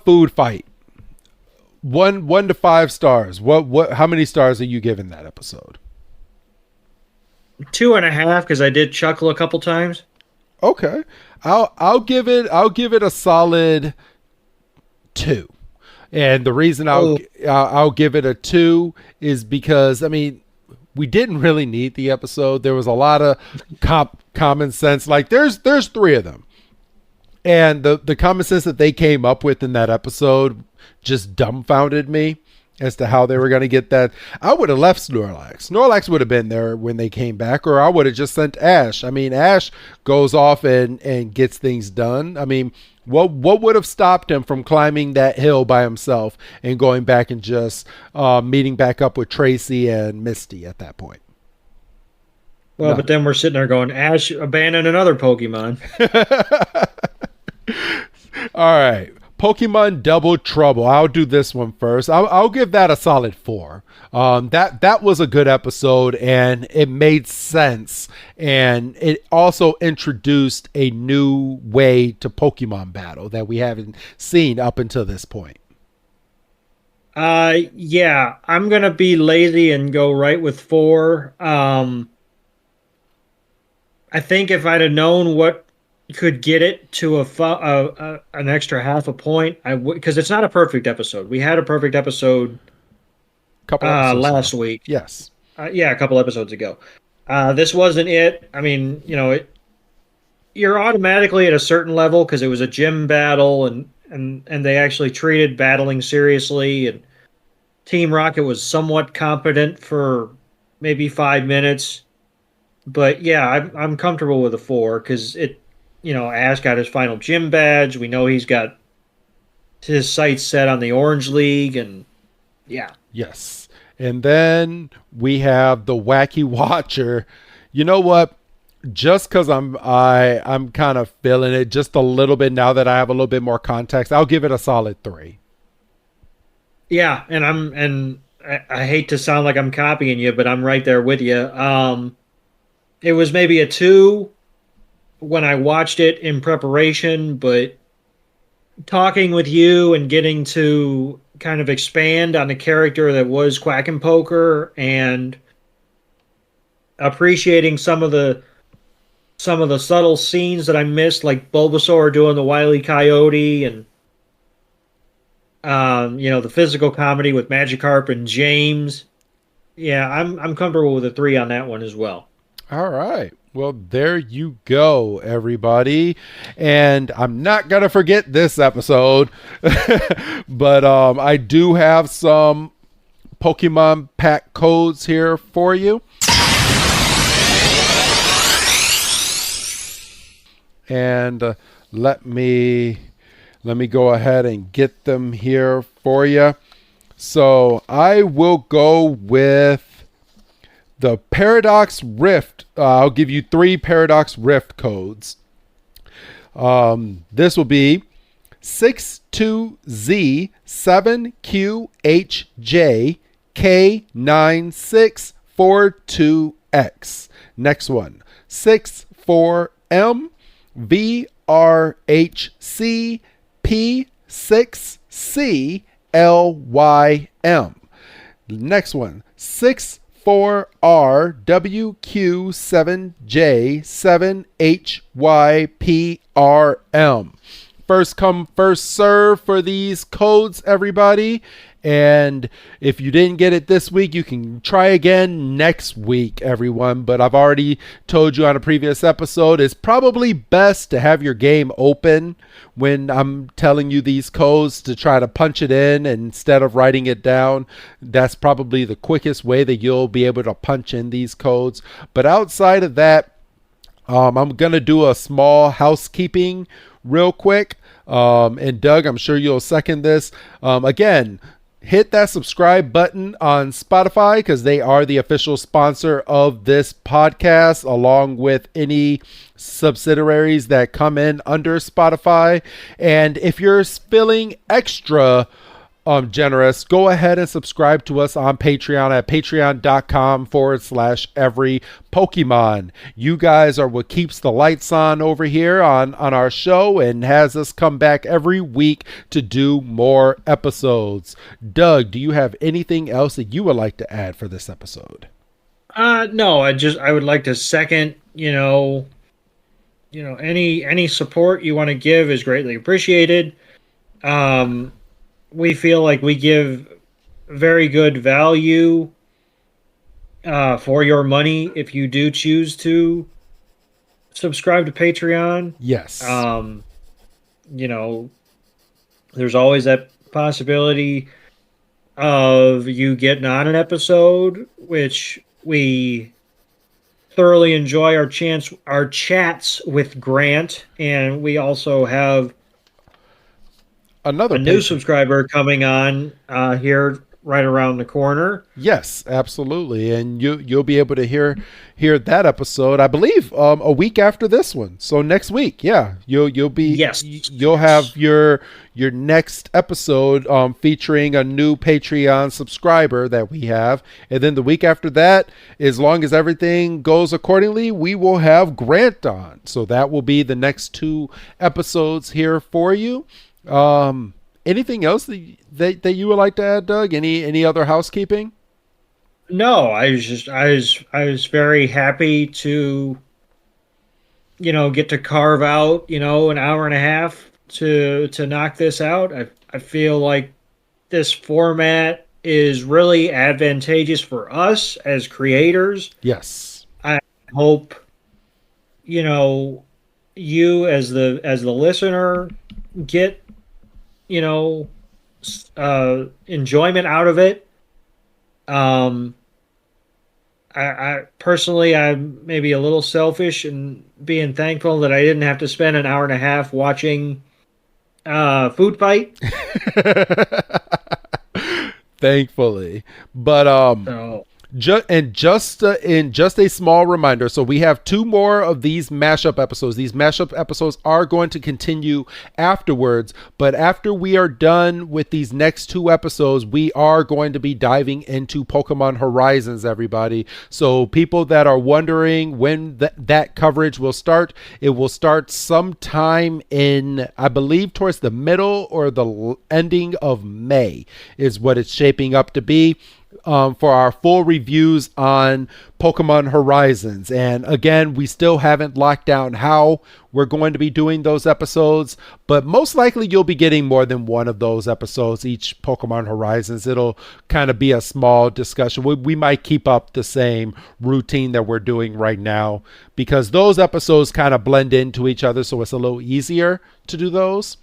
food fight. 1 to 5 stars. How many stars are you giving that episode? 2.5, because I did chuckle a couple times. Okay. I'll give it a solid 2. And the reason I'll give it a 2 is because, I mean, we didn't really need the episode. There was a lot of common sense. Like there's 3 of them. And the common sense that they came up with in that episode just dumbfounded me as to how they were going to get that. I would have left Snorlax. Snorlax would have been there when they came back, or I would have just sent Ash. I mean, Ash goes off and gets things done. I mean, what would have stopped him from climbing that hill by himself and going back and just meeting back up with Tracy and Misty at that point? Well, no. But then we're sitting there going, Ash abandoned another Pokemon. All right. Pokemon Double Trouble. I'll do this one first. I'll give that a solid 4. That was a good episode, and it made sense, and it also introduced a new way to Pokemon battle that we haven't seen up until this point. Yeah, I'm gonna be lazy and go right with 4. I think if I'd have known what could get it to an extra half a point, I would, because it's not a perfect episode. We had a perfect episode last week. Yes. Yeah, a couple episodes ago. This wasn't it. I mean, you're automatically at a certain level because it was a gym battle, and they actually treated battling seriously, and Team Rocket was somewhat competent for maybe 5 minutes. But yeah, I'm comfortable with a 4 because Ash got his final gym badge. We know he's got his sights set on the Orange League, and yeah. Yes. And then we have the Wacky Watcher. You know what? Just because I'm kind of feeling it just a little bit now that I have a little bit more context, I'll give it a solid 3. Yeah, and I hate to sound like I'm copying you, but I'm right there with you. It was maybe a 2 when I watched it in preparation, but talking with you and getting to kind of expand on the character that was Quack and Poker, and appreciating some of the subtle scenes that I missed, like Bulbasaur doing the Wile E. Coyote, and the physical comedy with Magikarp and James. Yeah, I'm comfortable with a 3 on that one as well. All right. Well, there you go, everybody. And I'm not going to forget this episode, but I do have some Pokemon pack codes here for you. And let me go ahead and get them here for you. So I will go with the Paradox Rift. I'll give you 3 Paradox Rift codes. This will be 62Z7QHJ K9642X. Next one, 64MVRHCP6CLYM. Next one, 64RWQ7J7HYPRM. First come, first serve for these codes, everybody. And if you didn't get it this week, you can try again next week, everyone. But I've already told you on a previous episode, it's probably best to have your game open when I'm telling you these codes, to try to punch it in instead of writing it down. That's probably the quickest way that you'll be able to punch in these codes. But outside of that, I'm going to do a small housekeeping real quick. And Doug, I'm sure you'll second this. Again, hit that subscribe button on Spotify, because they are the official sponsor of this podcast, along with any subsidiaries that come in under Spotify. And if you're feeling extra generous, go ahead and subscribe to us on Patreon at patreon.com/every Pokemon. You guys are what keeps the lights on over here on our show and has us come back every week to do more episodes. Doug, do you have anything else that you would like to add for this episode? No, I would like to second, any support you want to give is greatly appreciated. We feel like we give very good value for your money if you do choose to subscribe to Patreon. Yes. There's always that possibility of you getting on an episode, which we thoroughly enjoy our chats with Grant, and we also have a new subscriber coming on here right around the corner. Yes, absolutely, and you'll be able to hear that episode, I believe, a week after this one. So next week, you'll have your next episode featuring a new Patreon subscriber that we have, and then the week after that, as long as everything goes accordingly, we will have Grant on. So that will be the next 2 episodes here for you. Anything else that you would like to add, Doug? Any other housekeeping? No, I was very happy to, get to carve out, an hour and a half to knock this out. I feel like this format is really advantageous for us as creators. Yes. I hope, you as the listener get enjoyment out of it. I personally, I'm maybe a little selfish in being thankful that I didn't have to spend an hour and a half watching Food Fight. Thankfully, but Just a small reminder, so we have 2 more of these mashup episodes. These mashup episodes are going to continue afterwards, but after we are done with these next 2 episodes, we are going to be diving into Pokemon Horizons, everybody. So people that are wondering when that coverage will start, it will start sometime in, I believe, towards the middle or the ending of May is what it's shaping up to be. For our full reviews on Pokemon Horizons. And again, we still haven't locked down how we're going to be doing those episodes, but most likely you'll be getting more than one of those episodes each Pokemon Horizons. It'll kind of be a small discussion. We might keep up the same routine that we're doing right now because those episodes kind of blend into each other, so it's a little easier to do those.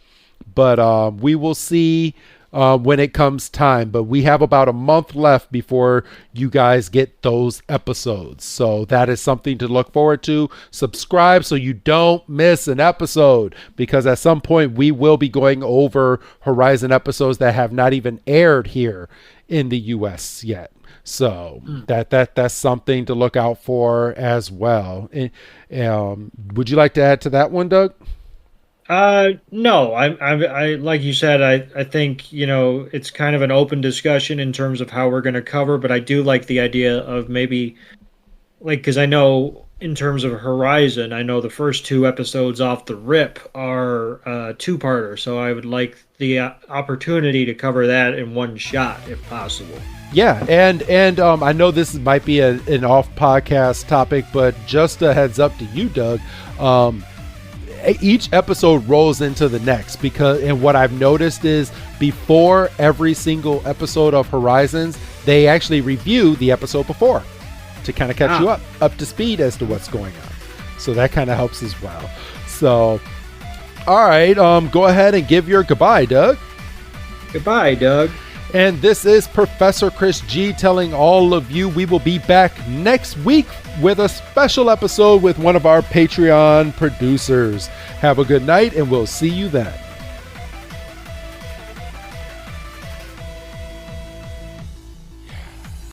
But we will see when it comes time, but we have about a month left before you guys get those episodes, so that is something to look forward to. Subscribe so you don't miss an episode, because at some point we will be going over Horizon episodes that have not even aired here in the US yet, so that's something to look out for as well. Would you like to add to that one, Doug? No, I like you said, I think, it's kind of an open discussion in terms of how we're going to cover, but I do like the idea of maybe, because I know in terms of Horizon, I know the first 2 episodes off the rip are 2-parter, so I would like the opportunity to cover that in one shot if possible. Yeah, and I know this might be an off-podcast topic, but just a heads up to you, Doug, each episode rolls into the next and what I've noticed is before every single episode of Horizons, they actually review the episode before to kind of catch you up to speed as to what's going on. So that kind of helps as well. So, all right, go ahead and give your goodbye, Doug. Goodbye, Doug. And this is Professor Chris G telling all of you we will be back next week with a special episode with one of our Patreon producers. Have a good night, and we'll see you then.